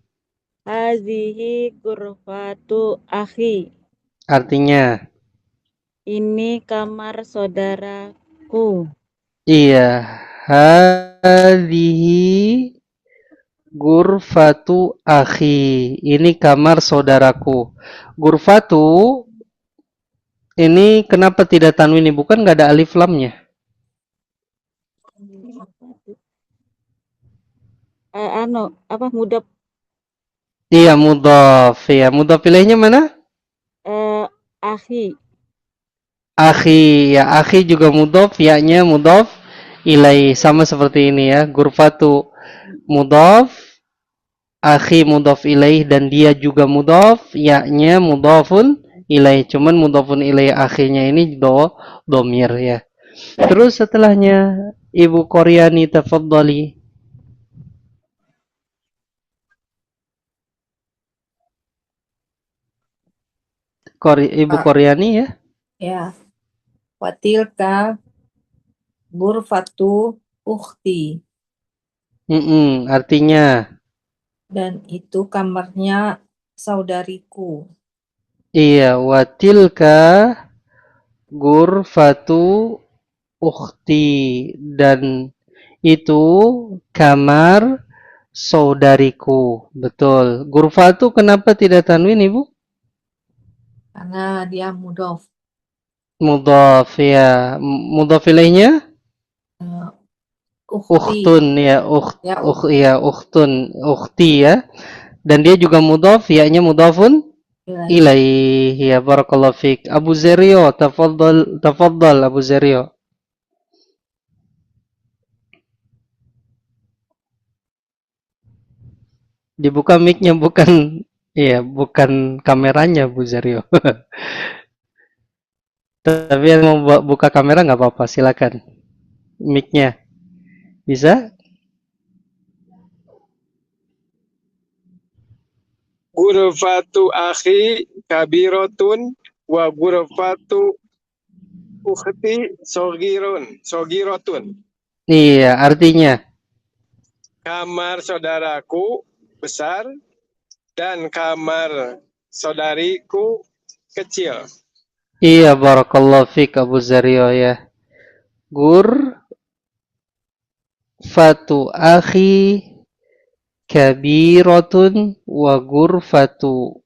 Hazihi gurfatu akhi. Artinya? Ini kamar saudaraku. Iya. Hazihi gurfatu akhi. Ini kamar saudaraku. Gurfatu ini kenapa tidak tanwin? Bukan nggak ada alif lamnya? Mudhof. Iya, mudhof. Ya, mudhof ilaihnya mana? Akhi. Akhi, ya akhi juga mudhof, ya-nya mudhof ilaih, sama seperti ini ya. Gurfatu mudhof, akhi mudhof ilaih dan dia juga mudhof, ya-nya mudhofun ilaih. Cuman mudhofun ilaih akhinya ini domir ya. Terus setelahnya Ibu Koryani tafadhali. Ibu Ah, Koryani ya. ya. Watilka ghurfatu ukhti. Artinya Dan itu kamarnya saudariku. iya, watilka ghurfatu ukhti, dan itu kamar saudariku. Betul. Ghurfatu kenapa tidak tanwin, Ibu? Karena dia mudhof. Mudhaf ya. Mudhaf ilaihnya Eh, ukhti. ukhtun ya, Ya, ya ukhtun, ukhti ya. Dan dia juga mudhaf, ya-nya mudhafun ilaih. ilaih. Ya, barakallahu fik. Abu Zerio, tafaddal Abu Zerio. Dibuka mic-nya, bukan ya, bukan kameranya Bu Zerio. Tapi yang mau buka kamera nggak apa-apa, silakan. Mic-nya bisa? Ghurfatu akhi kabirotun wa ghurfatu ukhti sogirotun. Iya, artinya Kamar saudaraku besar dan kamar saudariku kecil. iya, barakallahu fik Abu Zerio ya. Fatu akhi kabiratun wa ghurfatu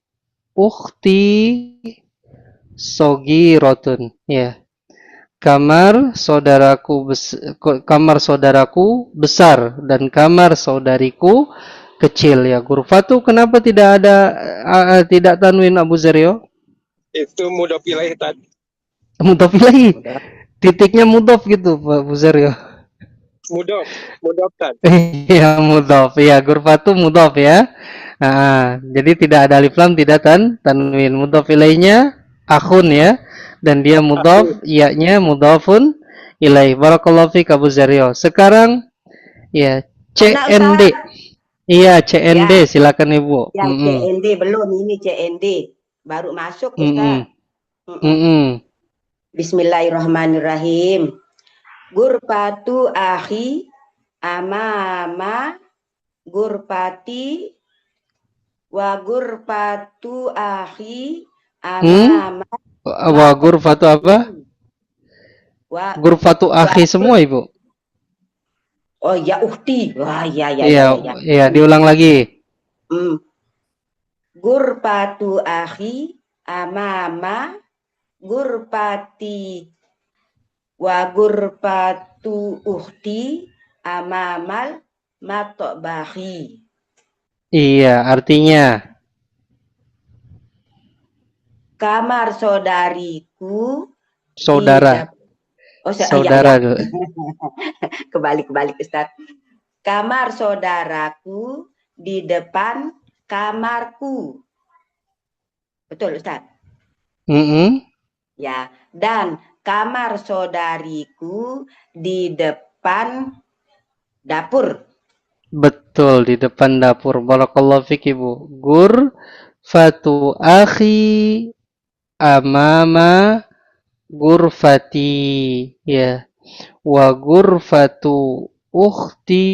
ukhti sogiratun ya. Kamar saudaraku besar dan kamar saudariku kecil ya. Ghurfatu kenapa tidak ada tidak tanwin Abu Zerio? Itu mudhof ilaih tadi. Mudhof ilaih. Titiknya mudhof gitu Pak Abu Zerio. Mudhof tadi. Iya, mudhof. Iya, ghurfatu mudhof ya. Jadi tidak ada alif lam, tidak tanwin. Mudhof ilaihnya akhun ya. Dan dia mudhof, iya-nya mudhofun ilaih. Barakallahu fik Abu Zerio. Sekarang ya CND. Iya, CND, silakan Ibu. Yang CND belum, ini CND baru masuk Ustaz. Bismillahirrahmanirrahim. Ghurfatu akhi amama ghurfati wa ghurfatu akhi amama Wa ghurfatu apa? Ghurfatu akhi semua Ibu. Oh ya ukhti. Wah ya. Iya, diulang lagi. Ghurfatu akhi amama ghurfati wa ghurfatu ukhti amamal matbahi. Iya, artinya Kamar saudariku saudara. Saudara. Ya. Kebalik Ustaz. Kamar saudaraku di depan kamarku. Betul Ustaz? Ya, dan kamar saudariku di depan dapur. Betul, di depan dapur. Barakallahu fik Ibu. Ghurfatu akhi amama ghurfati ya. Wa ghurfatu ukhti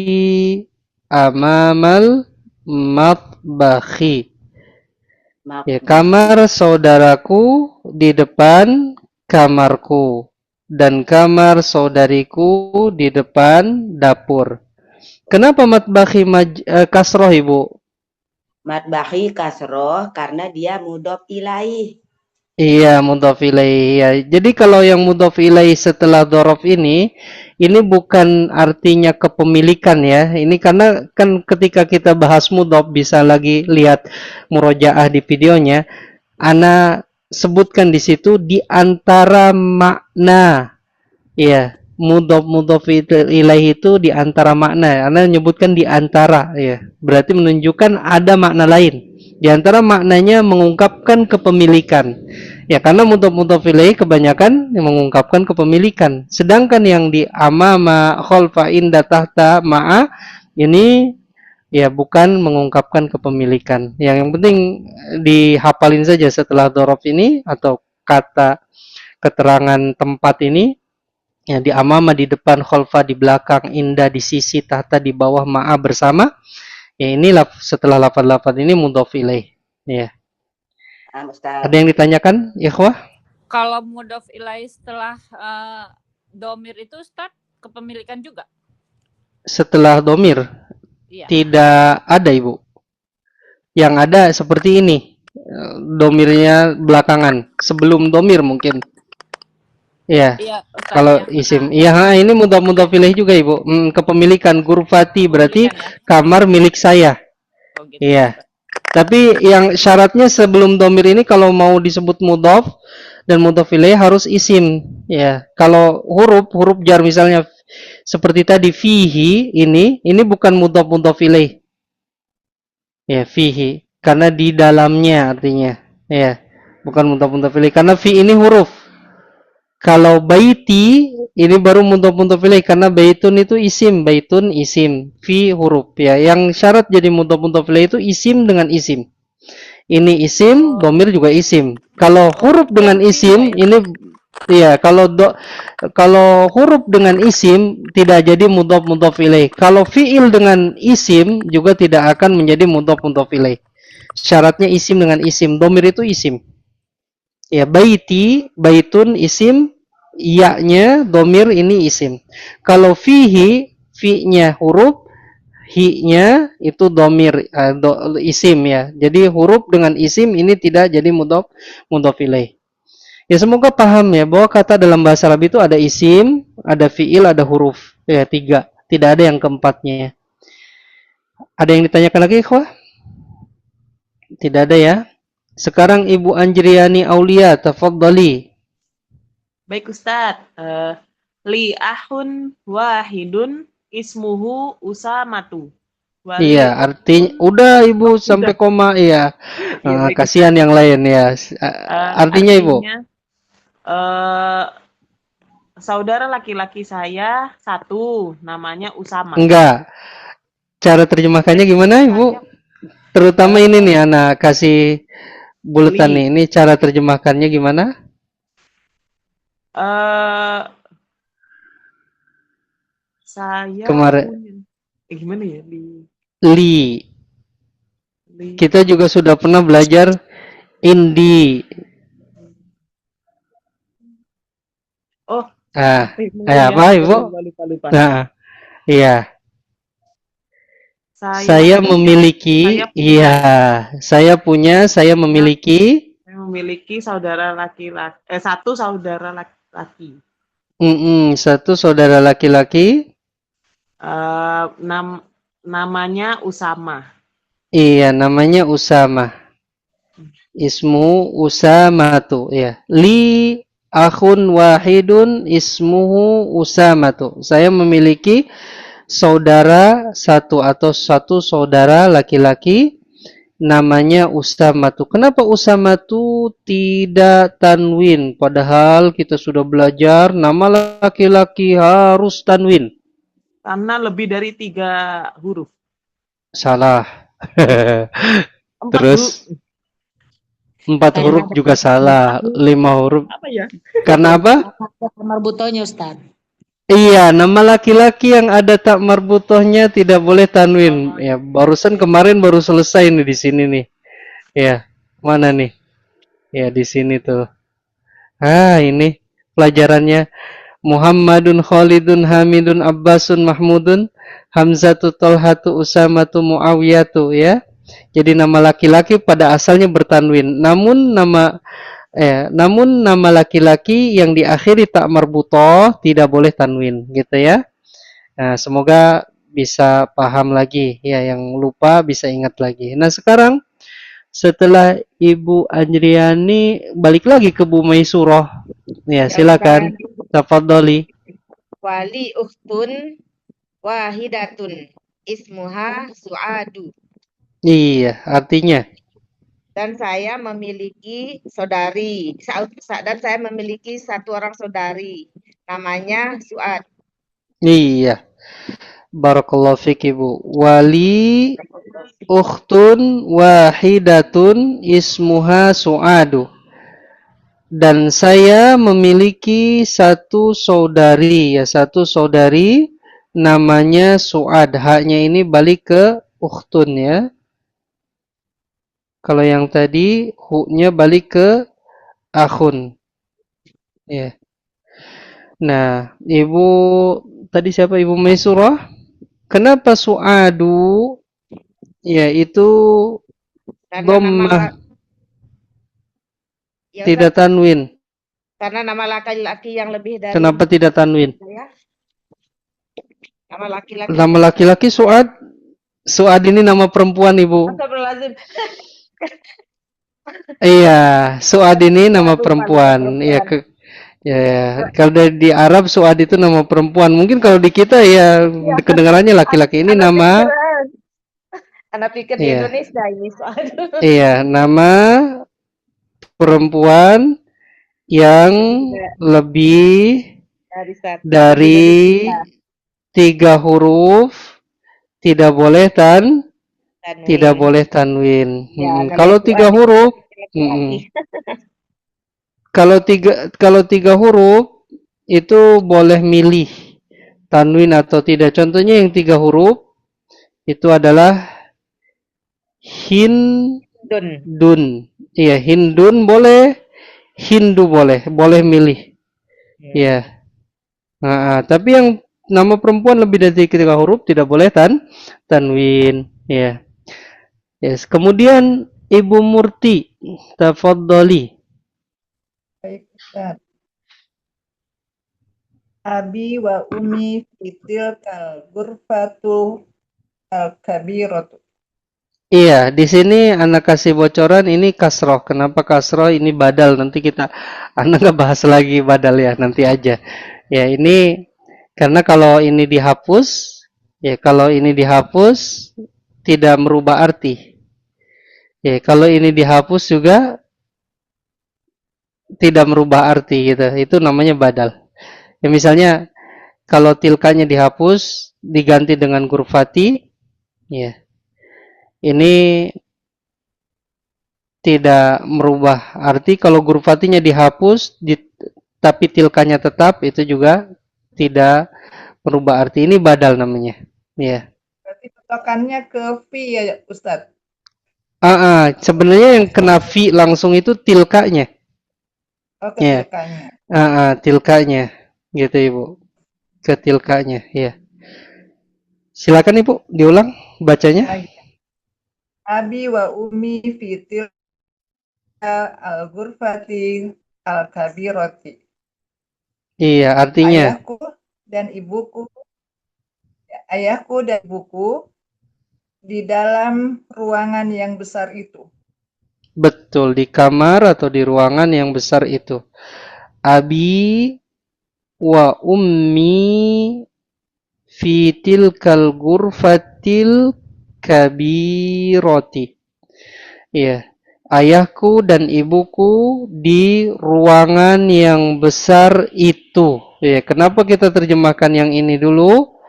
amamal matbakhi. Ya, kamar saudaraku di depan kamarku dan kamar saudariku di depan dapur. Kenapa matbakhi kasroh Ibu? Matbakhi kasroh karena dia mudhof ilaih. Iya, mudhof ilaih. Ya. Jadi kalau yang mudhof ilaih setelah dhorof ini bukan artinya kepemilikan ya. Ini karena kan ketika kita bahas mudhof, bisa lagi lihat murojaah di videonya. Ana sebutkan di situ di antara makna. Iya, mudhof ilaih itu di antara makna. Ana menyebutkan di antara ya. Berarti menunjukkan ada makna lain. Di antara maknanya mengungkapkan kepemilikan. Ya, karena mudhof ilaih kebanyakan yang mengungkapkan kepemilikan. Sedangkan yang di amama, khalfa, inda, tahta, ma'a ini Ya, bukan mengungkapkan kepemilikan. Yang penting dihafalin saja setelah dorof ini atau kata keterangan tempat ini. Ya, di amama di depan, khalfa di belakang, inda di sisi, tahta di bawah, ma'a bersama. Ya, ini setelah lafaz-lafaz ini mudhof ilaih. Ya. Ustaz. Ada yang ditanyakan, ikhwah? Kalau mudhof ilaih setelah domir itu Ustaz, kepemilikan juga? Setelah domir? Iya. Tidak ada, Ibu. Yang ada seperti ini. Domirnya belakangan. Sebelum domir mungkin. Iya. Iya, Ustaz, Kalau ya. isim. Iya, ini mudhof ilaih juga, Ibu. Kepemilikan gurfati berarti kamar milik saya. Oh, gitu. Iya. Tapi yang syaratnya sebelum domir ini kalau mau disebut mudhof dan mudhof ilaih harus isim. Ya. Kalau huruf jar misalnya seperti tadi fihi ini bukan mudhof ilaih. Ya, fihi karena di dalamnya artinya. Ya. Bukan mudhof ilaih karena fi ini huruf. Kalau baiti ini baru mudhof ilaih karena baitun itu isim, baitun isim, fi huruf ya. Yang syarat jadi mudhof ilaih itu isim dengan isim. Ini isim, domir juga isim. Kalau huruf dengan isim ini ya, kalau huruf dengan isim tidak jadi mudhof ilaih. Kalau fiil dengan isim juga tidak akan menjadi mudhof ilaih. Syaratnya isim dengan isim, domir itu isim. Ya, baiti, baitun isim, ya-nya domir ini isim. Kalau fihi, fi-nya huruf, hi-nya itu domir isim ya. Jadi huruf dengan isim ini tidak jadi mudhof ilaih. Ya, semoga paham ya bahwa kata dalam bahasa Arab itu ada isim, ada fiil, ada huruf. Ya, 3. Tidak ada yang keempatnya. Ada yang ditanyakan lagi, ikhwah? Tidak ada ya. Sekarang Ibu Anjriani Aulia, tafadhali. Baik Ustadz, li ahun wahidun ismuhu Usamatu. Iya, artinya udah Ibu sampai koma iya. Kasihan yang lain ya. Artinya Ibu? Saudara laki-laki saya satu, namanya Usama. Enggak. Cara terjemahkannya gimana Ibu? Terutama ini nih anak kasih buletan nih. Ini cara terjemahkannya gimana? Saya kemarin gimana ya? Li. Kita juga sudah pernah belajar indi. Oh. Apa Ibu? Lupa. Nah, iya. Saya memiliki, saya memiliki. Saya memiliki saudara laki-laki, satu saudara laki-laki. Satu saudara laki-laki. Namanya Usama. Iya, namanya Usama. Ismu Usamatu, ya. Li akhun wahidun ismuhu Usamatu. Saya memiliki saudara satu atau satu saudara laki-laki namanya Usamatu. Kenapa Usamatu tidak tanwin? Padahal kita sudah belajar nama laki-laki harus tanwin. Karena lebih dari 3 huruf. Salah. Terus 4 huruf juga salah. 5 huruf. Apa ya? Karena apa? Marbutohnya Ustaz. Iya, nama laki-laki yang ada tak marbutohnya tidak boleh tanwin. Ya, barusan kemarin baru selesai nih di sini nih. Ya, mana nih? Ya, di sini tuh. Ini pelajarannya. Muhammadun Khalidun Hamidun Abbasun Mahmudun Hamzatu Tolhatu Usamatu Muawiyatu ya. Jadi nama laki-laki pada asalnya bertanwin. Namun nama laki-laki yang diakhiri tak marbutoh tidak boleh tanwin, gitu ya. Nah, semoga bisa paham lagi ya, yang lupa bisa ingat lagi. Nah, sekarang setelah Ibu Anjriani balik lagi ke Bu Maisurah. Ya, silakan. Tafadhali. Wali ukhtun wahidatun ismuha Su'adu. Iya, artinya Dan saya memiliki saudari, dan saya memiliki satu orang saudari, namanya Su'ad. iya. Barakallahu fik Ibu. Wali ukhtun wahidatun ismuha Su'adu. Dan saya memiliki satu saudari, ya satu saudari namanya Su'ad. Haknya ini balik ke ukhtun ya. Kalau yang tadi huknya balik ke akhun. Ya. Nah, Ibu tadi siapa Ibu Maisurah? Kenapa Su'adu? Ya, itu Karena nama dhammah, ya tidak Ustaz, tanwin. karena nama laki-laki yang lebih dari Kenapa tidak tanwin? saya, nama laki-laki Nama laki-laki Su'ad. Su'ad ini nama perempuan, Ibu. Astagfirullahaladzim. Iya, Su'ad ini nama Lupa, perempuan. Iya, perempuan. ya, kalau di Arab Su'ad itu nama perempuan. Mungkin kalau di kita ya Ya, kedengarannya laki-laki. Ini nama, anak pikir di iya, Indonesia ini soal. iya, nama perempuan yang lebih Dari satu, dari tiga. 3 huruf, tidak boleh Tanwin. tidak boleh tanwin. Ya, Kalau namanya 3 Su'ad huruf, laki-laki. kalau tiga huruf itu boleh milih tanwin atau tidak. Contohnya yang 3 huruf itu adalah hindun. Dun. Iya, hindun boleh, hindu boleh, boleh milih. Iya. Nah, tapi yang nama perempuan lebih dari 3 huruf tidak boleh tanwin. Iya. Yes. Kemudian Ibu Murti, tafadhali. Baik, Ustaz. Abi wa umi fitil kal gurfatu al kabiratu. Iya, di sini anak kasih bocoran ini kasroh. Kenapa kasroh? Ini badal. Nanti anak nggak bahas lagi badal ya, nanti aja. Ya, ini karena kalau ini dihapus, tidak merubah arti. Ya, kalau ini dihapus juga tidak merubah arti gitu. Itu namanya badal. Ya, misalnya kalau tilkanya dihapus diganti dengan gurfati, ya. Ini tidak merubah arti. Kalau gurfatinya dihapus tapi tilkanya tetap, itu juga tidak merubah arti. Ini badal namanya. Ya. Berarti patokannya ke fi ya, Ustaz. Sebenarnya yang kena fi langsung itu tilkanya. Oh, ke Ya. tilkanya. Tilkanya. Gitu Ibu. Ke tilkanya, ya. Silakan Ibu, diulang bacanya. Lagi. Abi wa umi fitil al gurfati al kabirati. Iya, artinya. Ayahku dan ibuku di dalam ruangan yang besar itu. Betul, di kamar atau di ruangan yang besar itu. Abi wa ummi fi tilkal ghurfatil kabirati. Iya. Ayahku dan ibuku di ruangan yang besar itu. Ya, kenapa kita terjemahkan yang ini dulu?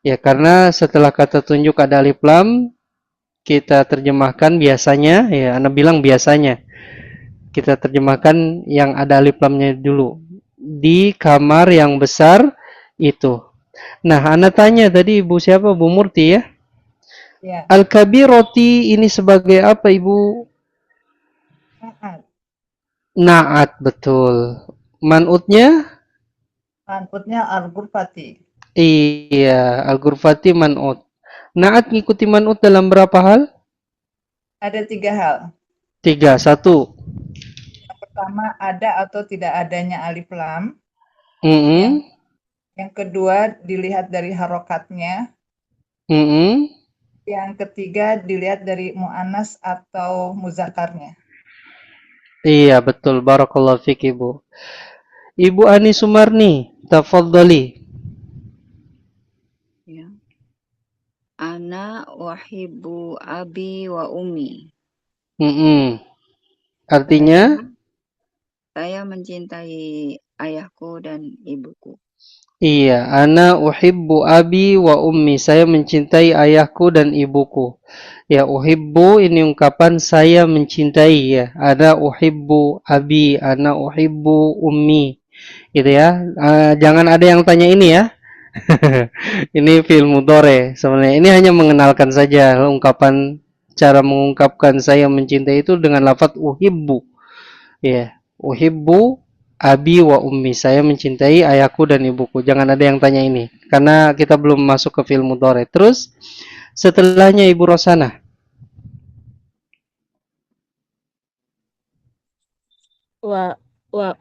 Ya, karena setelah kata tunjuk ada alif lam, kita terjemahkan biasanya, ya, Anda bilang biasanya. Kita terjemahkan yang ada alif lamnya dulu. Di kamar yang besar itu. Nah, Anda tanya tadi Ibu siapa? Bu Murti ya? Ya. Al-kabiroti ini sebagai apa Ibu? Na'at, betul. Man'utnya? Man'utnya al-gurfati. Iya, al-gurfati man'ut. Na'at ngikuti man'ut dalam berapa hal? Ada 3 hal. 3. 1. Yang pertama, ada atau tidak adanya alif lam. Yang kedua, dilihat dari harokatnya. Yang ketiga, dilihat dari mu'anas atau muzakarnya. Iya, betul. Barakallahu fiik, Ibu. Ibu Ani Sumarni, tafadhali. Ya. Ana wahibu abi wa umi. Artinya? Saya mencintai ayahku dan ibuku. Iya, ana uhibbu abi wa ummi. Saya mencintai ayahku dan ibuku. Ya, uhibbu ini ungkapan saya mencintai ya. Ana uhibbu abi, ana uhibbu ummi. Gitu ya. Jangan ada yang tanya ini ya. Ini fi'il mudhari sebenarnya. Ini hanya mengenalkan saja ungkapan cara mengungkapkan saya mencintai itu dengan lafaz uhibbu. Ya, uhibbu abi wa ummi. Saya mencintai ayahku dan ibuku. Jangan ada yang tanya ini karena kita belum masuk ke fi'il mudhari. Terus setelahnya Ibu Rosana. Wa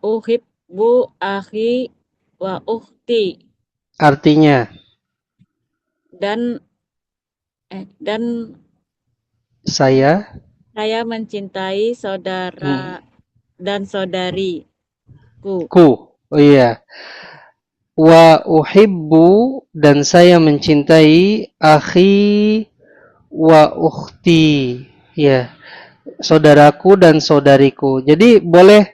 uhibbu akhi wa ukhti. Artinya Dan saya mencintai saudara dan saudariku. Oh iya. Wa uhibbu dan saya mencintai akhi wa ukhti. Ya, saudaraku dan saudariku. Jadi boleh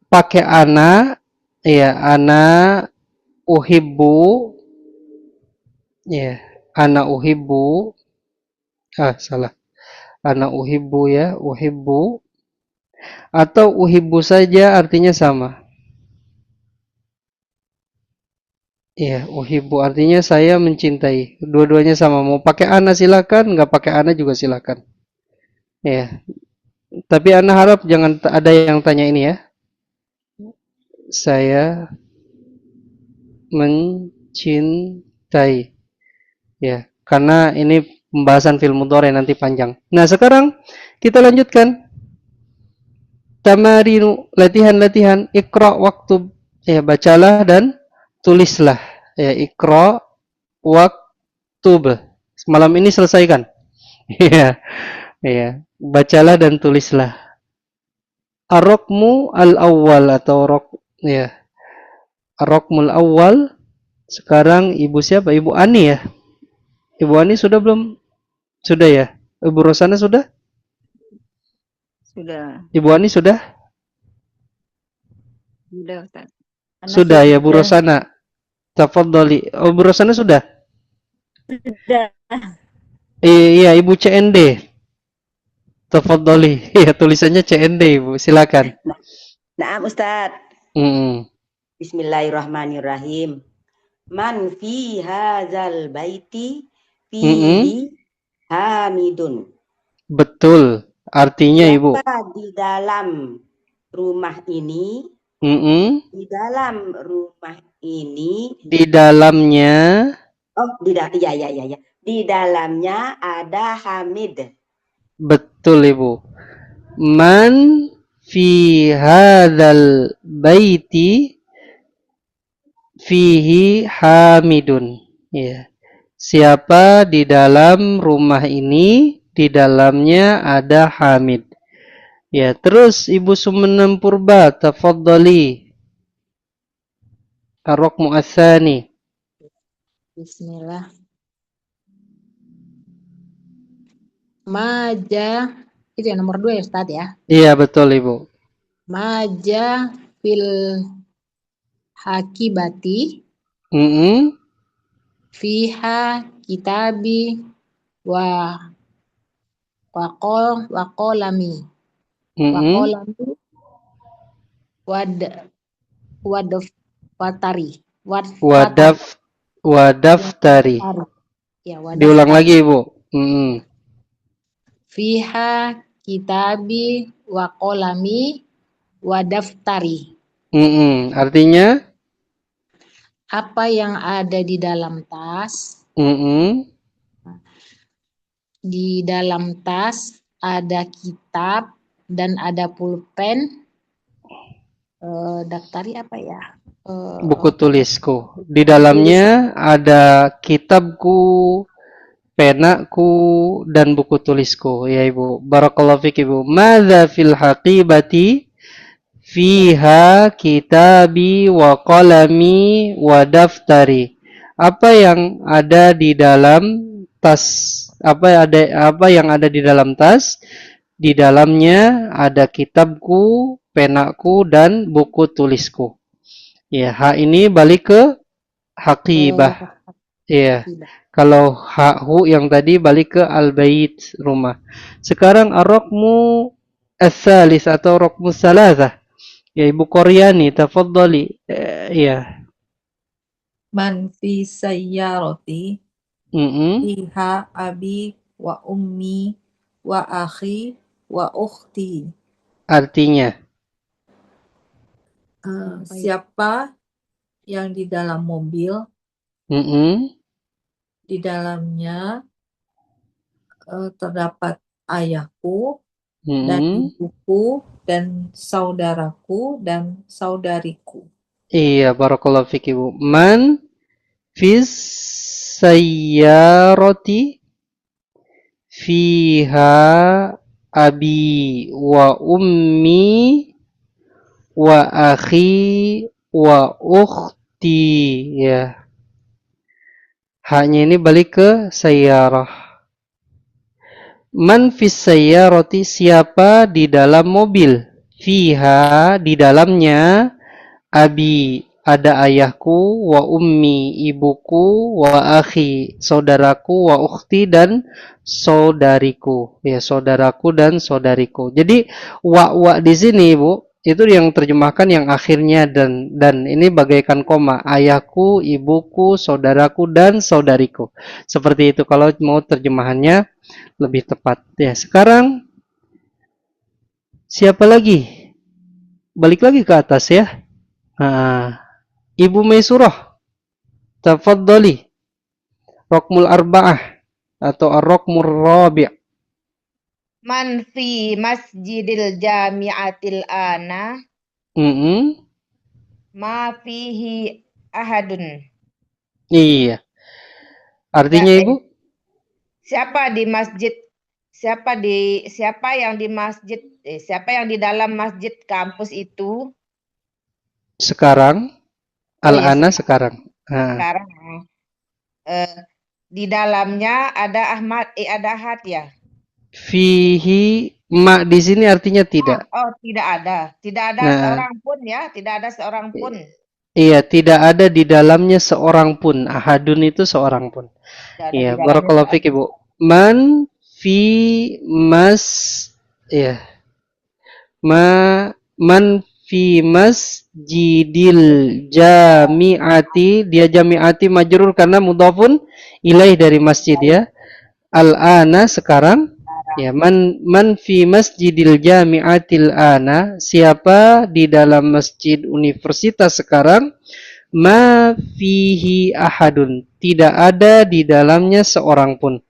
pakai ana, ya, ana uhibbu, ya, ana uhibbu. Salah. Ana uhibbu ya, uhibbu. Atau uhibbu saja artinya sama. Ya, uhibbu artinya saya mencintai. Dua-duanya sama. Mau pakai ana silakan, nggak pakai ana juga silakan. Ya. Tapi ana harap jangan ada yang tanya ini ya. Saya mencintai. Ya, karena ini pembahasan fi'il mudhari nanti panjang. Nah, sekarang kita lanjutkan. Tamarinu, latihan-latihan, iqra waktub. Ya, bacalah dan tulislah. Ya, iqra waktub. Malam ini selesaikan. Ya. Ya, bacalah dan tulislah. Ar-raqmu al-awwal atau ya. Ar-raqmul awwal. Sekarang Ibu siapa? Ibu Ani ya. Ibu Ani sudah belum? Sudah ya. Ibu Rosana sudah? Sudah. Ibu Ani sudah? Sudah, Ustaz. Sudah ya Bu Rosana. Tafadhali. Oh, Bu Rosana sudah? Sudah. Iya, Ibu CND. Tafadhali. Iya, tulisannya CND, Ibu. Silakan. Naam, Ustaz. Bismillahirrahmanirrahim. Man fi hadzal baiti fihi hamidun. Betul. Artinya Ibu. Siapa di dalam rumah ini? Di dalam rumah ini. Di dalamnya. Oh, ya. Di dalamnya ada Hamid. Betul, Ibu. Man fi hadzal baiti fihi hamidun. Ya. Siapa di dalam rumah ini, di dalamnya ada Hamid. Ya, terus Ibu Sumenem Purba, tafadhali. Ar-raqmu ats-tsani. Bismillah. Maja, itu yang nomor 2 ya Ustaz ya? Iya, betul Ibu. Maja fil hakibati. Fiha kitabi wa qalami. Wadaftari. Wadaftari. Ya, diulang lagi Ibu. Fiha kitabi wa qalami wadaftari. Artinya? Apa yang ada di dalam tas? Di dalam tas ada kitab dan ada pulpen. Daftari apa ya? Buku tulisku. Di dalamnya ada kitabku, penaku, dan buku tulisku. Ya Ibu. Barakallahu fiik Ibu. Madza fil haqibati? Fiha kitabi wa qalami wa daftari. Apa yang ada di dalam tas? Apa yang ada di dalam tas? Di dalamnya ada kitabku, penaku, dan buku tulisku. Ya, ha ini balik ke Haqibah. Iya. Kalau hu yang tadi balik ke al-bait, rumah. Sekarang ar-raqmu ats-tsalis atau raqmu tsalatsa. Ya Ibu Koryani, tafadhali. Iya. Man fi sayyarati fiha abi wa ummi wa akhi wa ukhti. Artinya, Siapa yang di dalam mobil, di dalamnya terdapat ayahku dan ibuku dan saudaraku dan saudariku. iya, barakallahu fik Ibu. Man fis sayyarati fiha abi wa ummi wa akhi wa ukhti. Ya. Haknya ini balik ke sayyarah. Man fis sayyarati, siapa di dalam mobil. Fiha, di dalamnya. Abi, ada ayahku, wa ummi, ibuku, wa akhi, saudaraku, wa ukhti, dan saudariku. Ya, saudaraku dan saudariku. Jadi wa di sini, Ibu, itu yang terjemahkan yang akhirnya dan ini bagaikan koma. Ayahku, ibuku, saudaraku, dan saudariku. Seperti itu kalau mau terjemahannya lebih tepat. Ya, sekarang siapa lagi? Balik lagi ke atas ya. Ibu Maisurah, tafadhali. Raqmul arba'ah atau ar-raqmur rabi'. Man fi masjidil jami'atil ana ma fihi ahadun. Iya. Artinya Ibu? Siapa yang di dalam masjid kampus itu Sekarang al-ana sekarang. sekarang di dalamnya ada ada Ahad ya. Fihi ma di sini artinya tidak. Oh, tidak ada seorang pun ya, tidak ada seorang pun. Iya, tidak ada di dalamnya seorang pun. Ahadun itu seorang pun. Iya, barakallahu fik Ibu. Man fi mas ya. Man fi masjidil jami'ati, dia jami'ati majrur karena mudhafun ilaih dari masjid ya. Al-ana sekarang ya, man fi masjidil jami'atil ana, siapa di dalam masjid universitas sekarang, ma fihi ahadun, tidak ada di dalamnya seorang pun.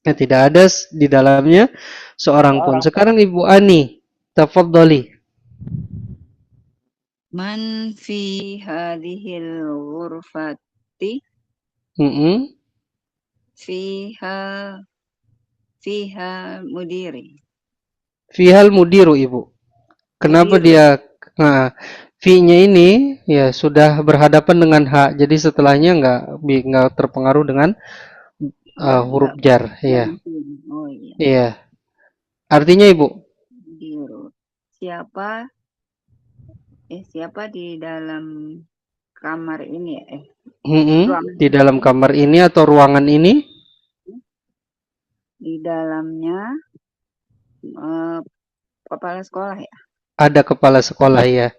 Ya, tidak ada di dalamnya seorang pun. Sekarang Ibu Ani, tafadhali. Man fi hadhil ghurfati fiha mudiri. Fihal mudiru Ibu. Kenapa dia fi-nya ini ya sudah berhadapan dengan ha, jadi setelahnya nggak terpengaruh dengan huruf jar ya. Oh iya. Iya. Artinya Ibu? Siapa di dalam kamar ini ya? Di dalam kamar ini atau ruangan ini? Di dalamnya kepala sekolah ya? Ada kepala sekolah ya.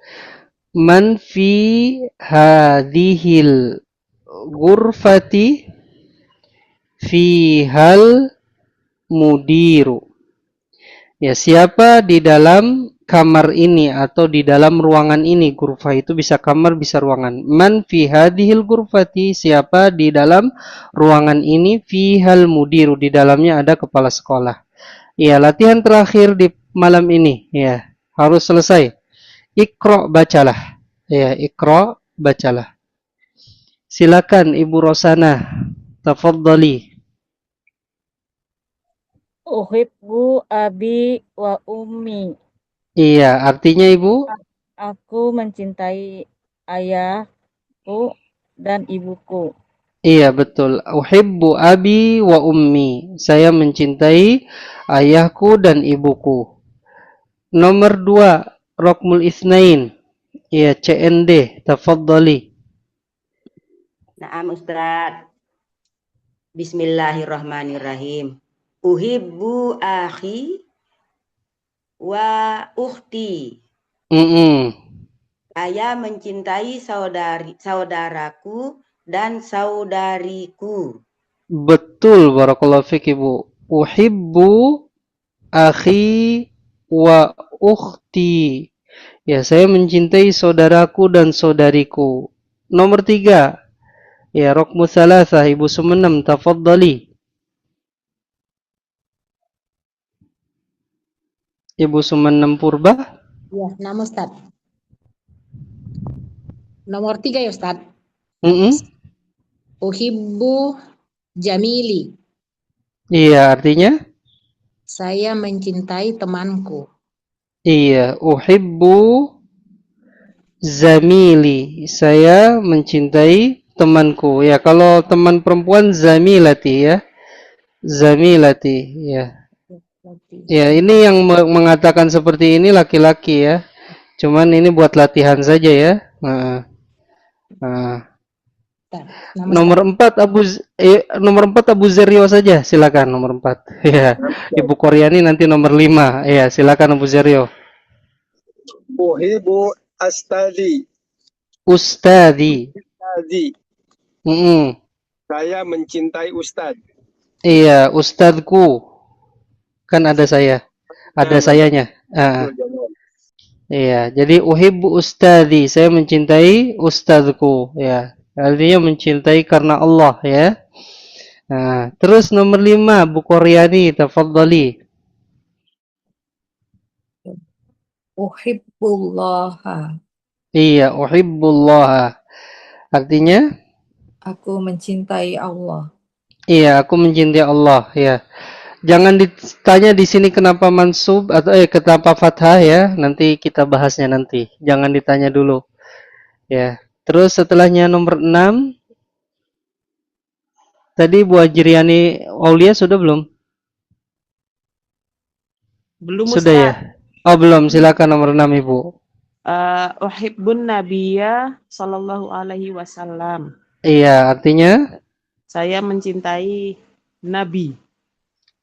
Man fi hadhil ghurfati fihal mudiru. Ya, siapa di dalam kamar ini atau di dalam ruangan ini? Ghurfah itu bisa kamar, bisa ruangan. Man fi hadhil ghurfati, siapa di dalam ruangan ini? Fihal mudiru, di dalamnya ada kepala sekolah. Ya, latihan terakhir di malam ini ya, harus selesai. Iqra, bacalah. Ya, Iqra, bacalah. Silakan Ibu Rosana, tafadhali. Uhibbu abi wa ummi. Iya, artinya Ibu? Aku mencintai ayahku dan ibuku. Iya, betul. Uhibbu abi wa ummi. Saya mencintai ayahku dan ibuku. Nomor 2, Raqmul Itsnain. Iya, CND, tafadhali. Naam Ustaz. Bismillahirrahmanirrahim. Uhibbu akhi wa ukhti. Saya mencintai saudaraku dan saudariku. Betul, barakallahu fik Ibu. Uhibbu akhi wa ukhti. Ya, saya mencintai saudaraku dan saudariku. Nomor 3. Ya, raqmu thalatha, Ibu Sumenem, tafaddali. Ibu Sumenem Purba. Ya, nama Ustaz. Nomor 3 ya Ustaz. Uhibbu jamili. Iya, artinya? Saya mencintai temanku. Iya, uhibbu zamili. Saya mencintai temanku. Ya, kalau teman perempuan zamilati ya. Zamilati, ya. Ya, ini yang mengatakan seperti ini laki-laki ya. Cuman ini buat latihan saja ya. Nomor 4 Abu Zerio saja, silakan nomor 4. Ya. Ibu Koryani nanti nomor 5. Ya, silakan Abu Zerio. Uhibbu astadi. Ustadi. Saya mencintai Ustad. Iya, ustadku. Kan ada saya. Ada sayanya. Iya, jadi uhibbu ustadi. Saya mencintai ustadku. Ya. Artinya mencintai karena Allah ya. Nah, terus nomor 5 Bu Koryani, tafadhali. Uhibbullaha. Iya, uhibbullaha. Artinya? Aku mencintai Allah. Iya, aku mencintai Allah ya. Jangan ditanya di sini kenapa mansub atau kenapa fathah ya. Nanti kita bahasnya nanti. Jangan ditanya dulu. Ya. Terus setelahnya nomor 6. Tadi Bu Ajriani Aulia sudah belum? Belum Sudah Ustaz. ya? Oh, belum. Silakan nomor 6 Ibu. Uhibbun Nabiyya sallallahu alaihi wasallam. Iya, artinya? Saya mencintai Nabi.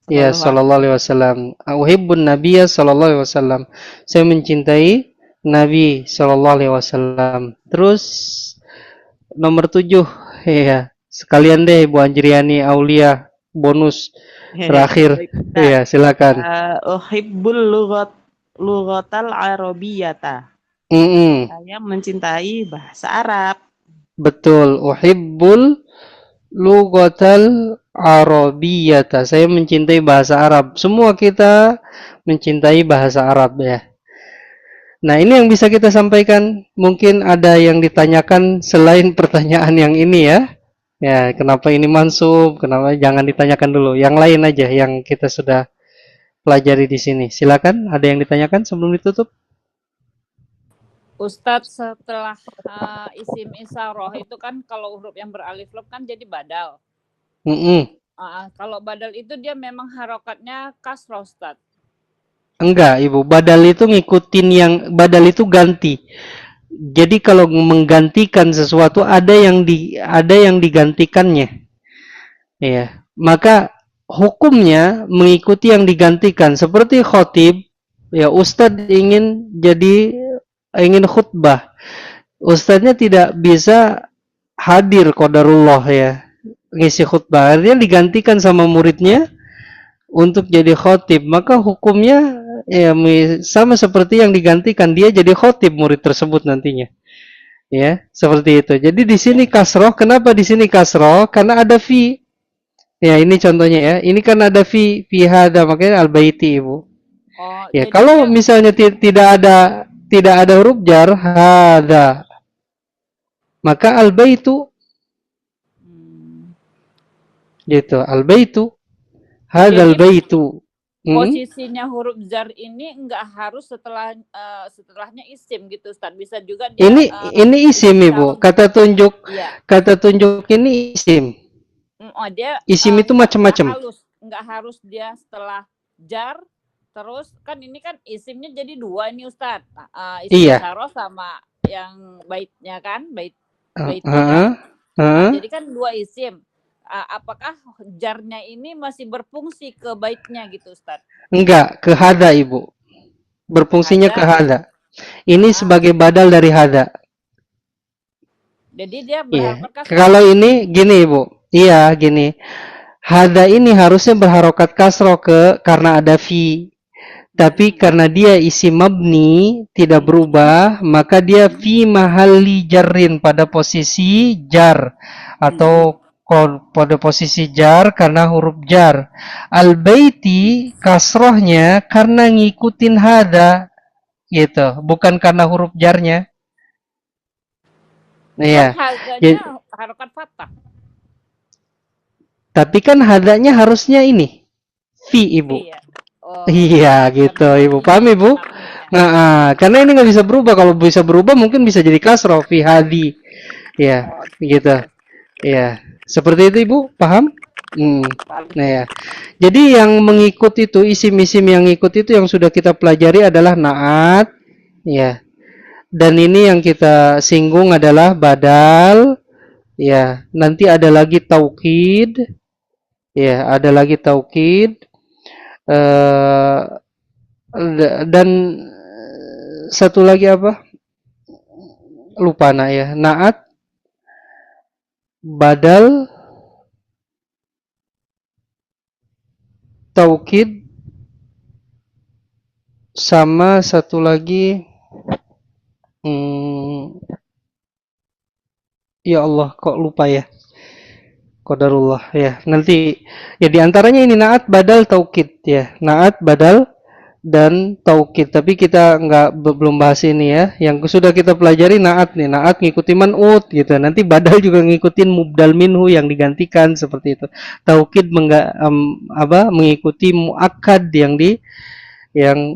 Ya, sallallahu alaihi wasallam. Uhibbun Nabiyya sallallahu alaihi wasallam. Saya mencintai Nabi sallallahu alaihi wasallam. Terus nomor 7. Ya. Sekalian deh Bu Anjriani Aulia bonus terakhir. Iya, silakan. Uhibbul lughatal arabiyyata. Saya mencintai bahasa Arab. Betul. Uhibbul lughatal arabiyyata. Saya mencintai bahasa Arab. Semua kita mencintai bahasa Arab ya. Nah, ini yang bisa kita sampaikan. Mungkin ada yang ditanyakan selain pertanyaan yang ini ya. Ya, kenapa ini mansub? Kenapa jangan ditanyakan dulu. Yang lain aja yang kita sudah pelajari di sini. Silakan, ada yang ditanyakan sebelum ditutup? Ustadz, setelah isim isaroh itu kan kalau huruf yang beralif lam kan jadi badal. Kalau badal itu dia memang harokatnya kasroh, Ustadz. Enggak, Ibu. Badal itu ngikutin yang badal itu ganti. Jadi kalau menggantikan sesuatu ada yang digantikannya. Ya, maka hukumnya mengikuti yang digantikan. Seperti khotib, ya ustadz ingin khutbah. Ustadznya tidak bisa hadir qadarullah ya, ngisi khutbah. Artinya digantikan sama muridnya untuk jadi khotib. Maka hukumnya ya sama seperti yang digantikan, dia jadi khotib murid tersebut nantinya. Ya, seperti itu. Jadi di sini kasroh. Kenapa di sini kasroh? Karena ada fi. Ya, ini contohnya ya. Ini kan ada fi hadza, makanya al-baiti, Ibu. Ya, kalau misalnya tidak ada huruf jar hadza, maka al-baitu. Gitu, al-baitu. Hadzal baitu. Posisinya huruf jar ini enggak harus setelahnya isim gitu, Ustaz. Bisa juga dia ini isim, Ibu. Kata tunjuk ini isim. Isim itu macam-macam. Enggak harus dia setelah jar. Terus kan ini kan isimnya jadi dua ini, Ustaz. Isim isaroh sama yang baitnya kan, baitnya. Hah? Jadi kan dua isim. Apakah jarnya ini masih berfungsi ke baiknya gitu Ustaz? Enggak, ke hada Ibu. Berfungsinya ke hada. Ini sebagai badal dari hada. Jadi dia Iya. berharokat kasroh. Kalau ini gini Ibu. Iya, gini. Hada ini harusnya berharokat kasroh karena ada fi. Tapi karena dia isi mabni tidak berubah, maka dia fi mahalli jarrin pada posisi jar atau pada posisi jar karena huruf jar. Al-baiti kasrohnya karena ngikutin hada gitu, bukan karena huruf jarnya. Iya. Hadanya harokat fathah. Tapi kan hadanya harusnya ini fi Ibu. Iya. Iya gitu Ibu, paham Ibu? Nah, karena ini nggak bisa berubah. Kalau bisa berubah mungkin bisa jadi kasroh fi hadi. Ya, gitu. Ya, seperti itu Ibu, paham? Nah ya. Jadi yang mengikut itu, isim-isim yang ikut itu yang sudah kita pelajari adalah naat, ya. Dan ini yang kita singgung adalah badal, ya. Nanti ada lagi taukid, ya. Ada lagi taukid. Dan satu lagi apa? Lupa nak ya. Naat, badal, taukid, sama satu lagi. Ya Allah, kok lupa ya? Qadarullah ya. Nanti ya diantaranya ini naat, badal, taukid ya. Naat, badal, dan taukid. Tapi kita belum bahas ini ya. Yang sudah kita pelajari naat nih. Naat ngikutin man'ut gitu. Nanti badal juga ngikutin mubdal minhu yang digantikan seperti itu. Taukid mengikuti muakkad yang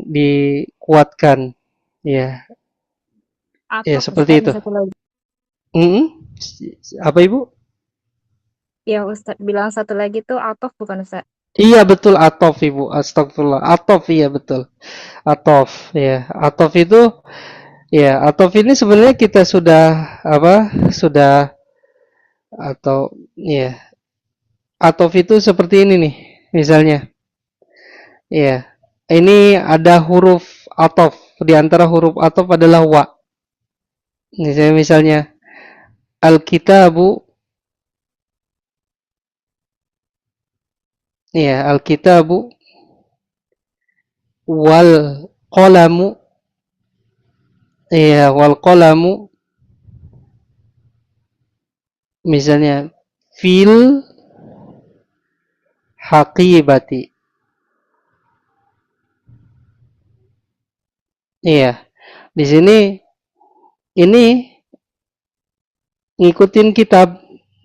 dikuatkan. Ya. Ya seperti itu. Apa Ibu? Ya Ustadz bilang satu lagi tuh atof bukan Ustadz? Iya betul, atof Ibu. Astagfirullah. Atof, iya betul. Atof ya. Atof itu ya, atof ini sebenarnya kita sudah atau ya. Atof itu seperti ini nih, misalnya. Ya. Ini ada huruf atof. Di antara huruf atof adalah wa. Misalnya al-kitabu. Ya, al-kitabu wal qalamu. Ya, wal qalamu. Misalnya fil haqibati. Iya. Di sini ini ngikutin kitab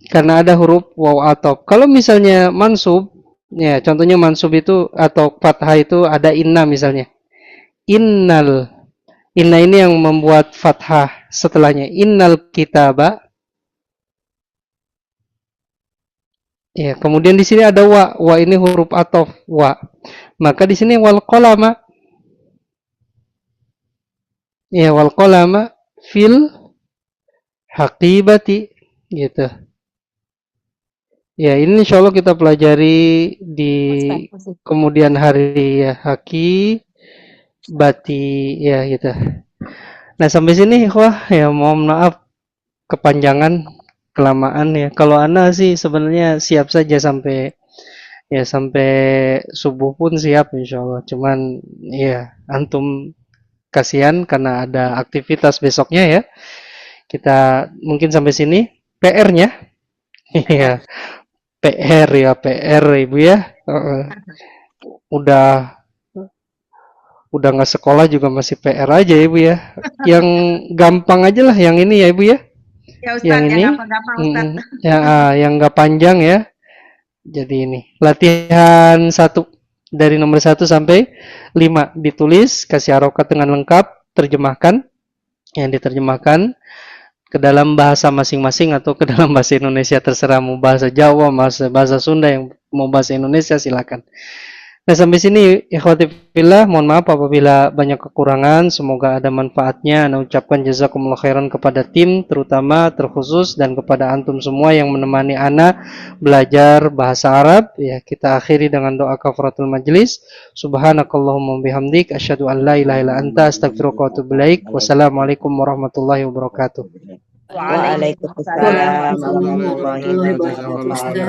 karena ada huruf waw atop. Kalau misalnya mansub, ya contohnya mansub itu atau fathah itu ada inna misalnya. Innal. Inna ini yang membuat fathah setelahnya. Innal kitaba. Ya, kemudian di sini ada wa. Wa ini huruf atof wa. Maka di sini wal qalama. Ya, wal qalama fil haqibati gitu. Ya, ini insya Allah kita pelajari di kemudian hari ya, haqibati ya gitu. Nah, sampai sini wah ya mohon maaf kepanjangan, kelamaan ya. Kalau ana sih sebenarnya siap saja sampai subuh pun siap insya Allah. Cuman ya antum kasihan karena ada aktivitas besoknya ya. Kita mungkin sampai sini PR-nya. Iya. PR Ibu ya. Udah nggak sekolah juga masih PR aja Ibu ya. Yang gampang aja lah yang ini ya Ibu ya. Ya Ustaz, yang ini gampang-gampang Ustaz. yang nggak panjang ya. Jadi ini latihan 1 dari nomor 1 sampai 5 ditulis, kasih harokat dengan lengkap, terjemahkan, yang diterjemahkan ke dalam bahasa masing-masing atau ke dalam bahasa Indonesia terserah, mau bahasa Jawa, bahasa Sunda, yang mau bahasa Indonesia silakan. Nah, sampai sini ikhwati fillah, mohon maaf apabila banyak kekurangan, semoga ada manfaatnya. Ana ucapkan jazakumullah khairan kepada tim terutama terkhusus dan kepada antum semua yang menemani ana belajar bahasa Arab. Ya, kita akhiri dengan doa kafaratul majlis. Subhanakallahumma bihamdik asyhadu an la ilaha illa anta astaghfiruka wa atubu ilaik. Wassalamualaikum warahmatullahi wabarakatuh. Waalaikumsalam warahmatullahi wabarakatuh.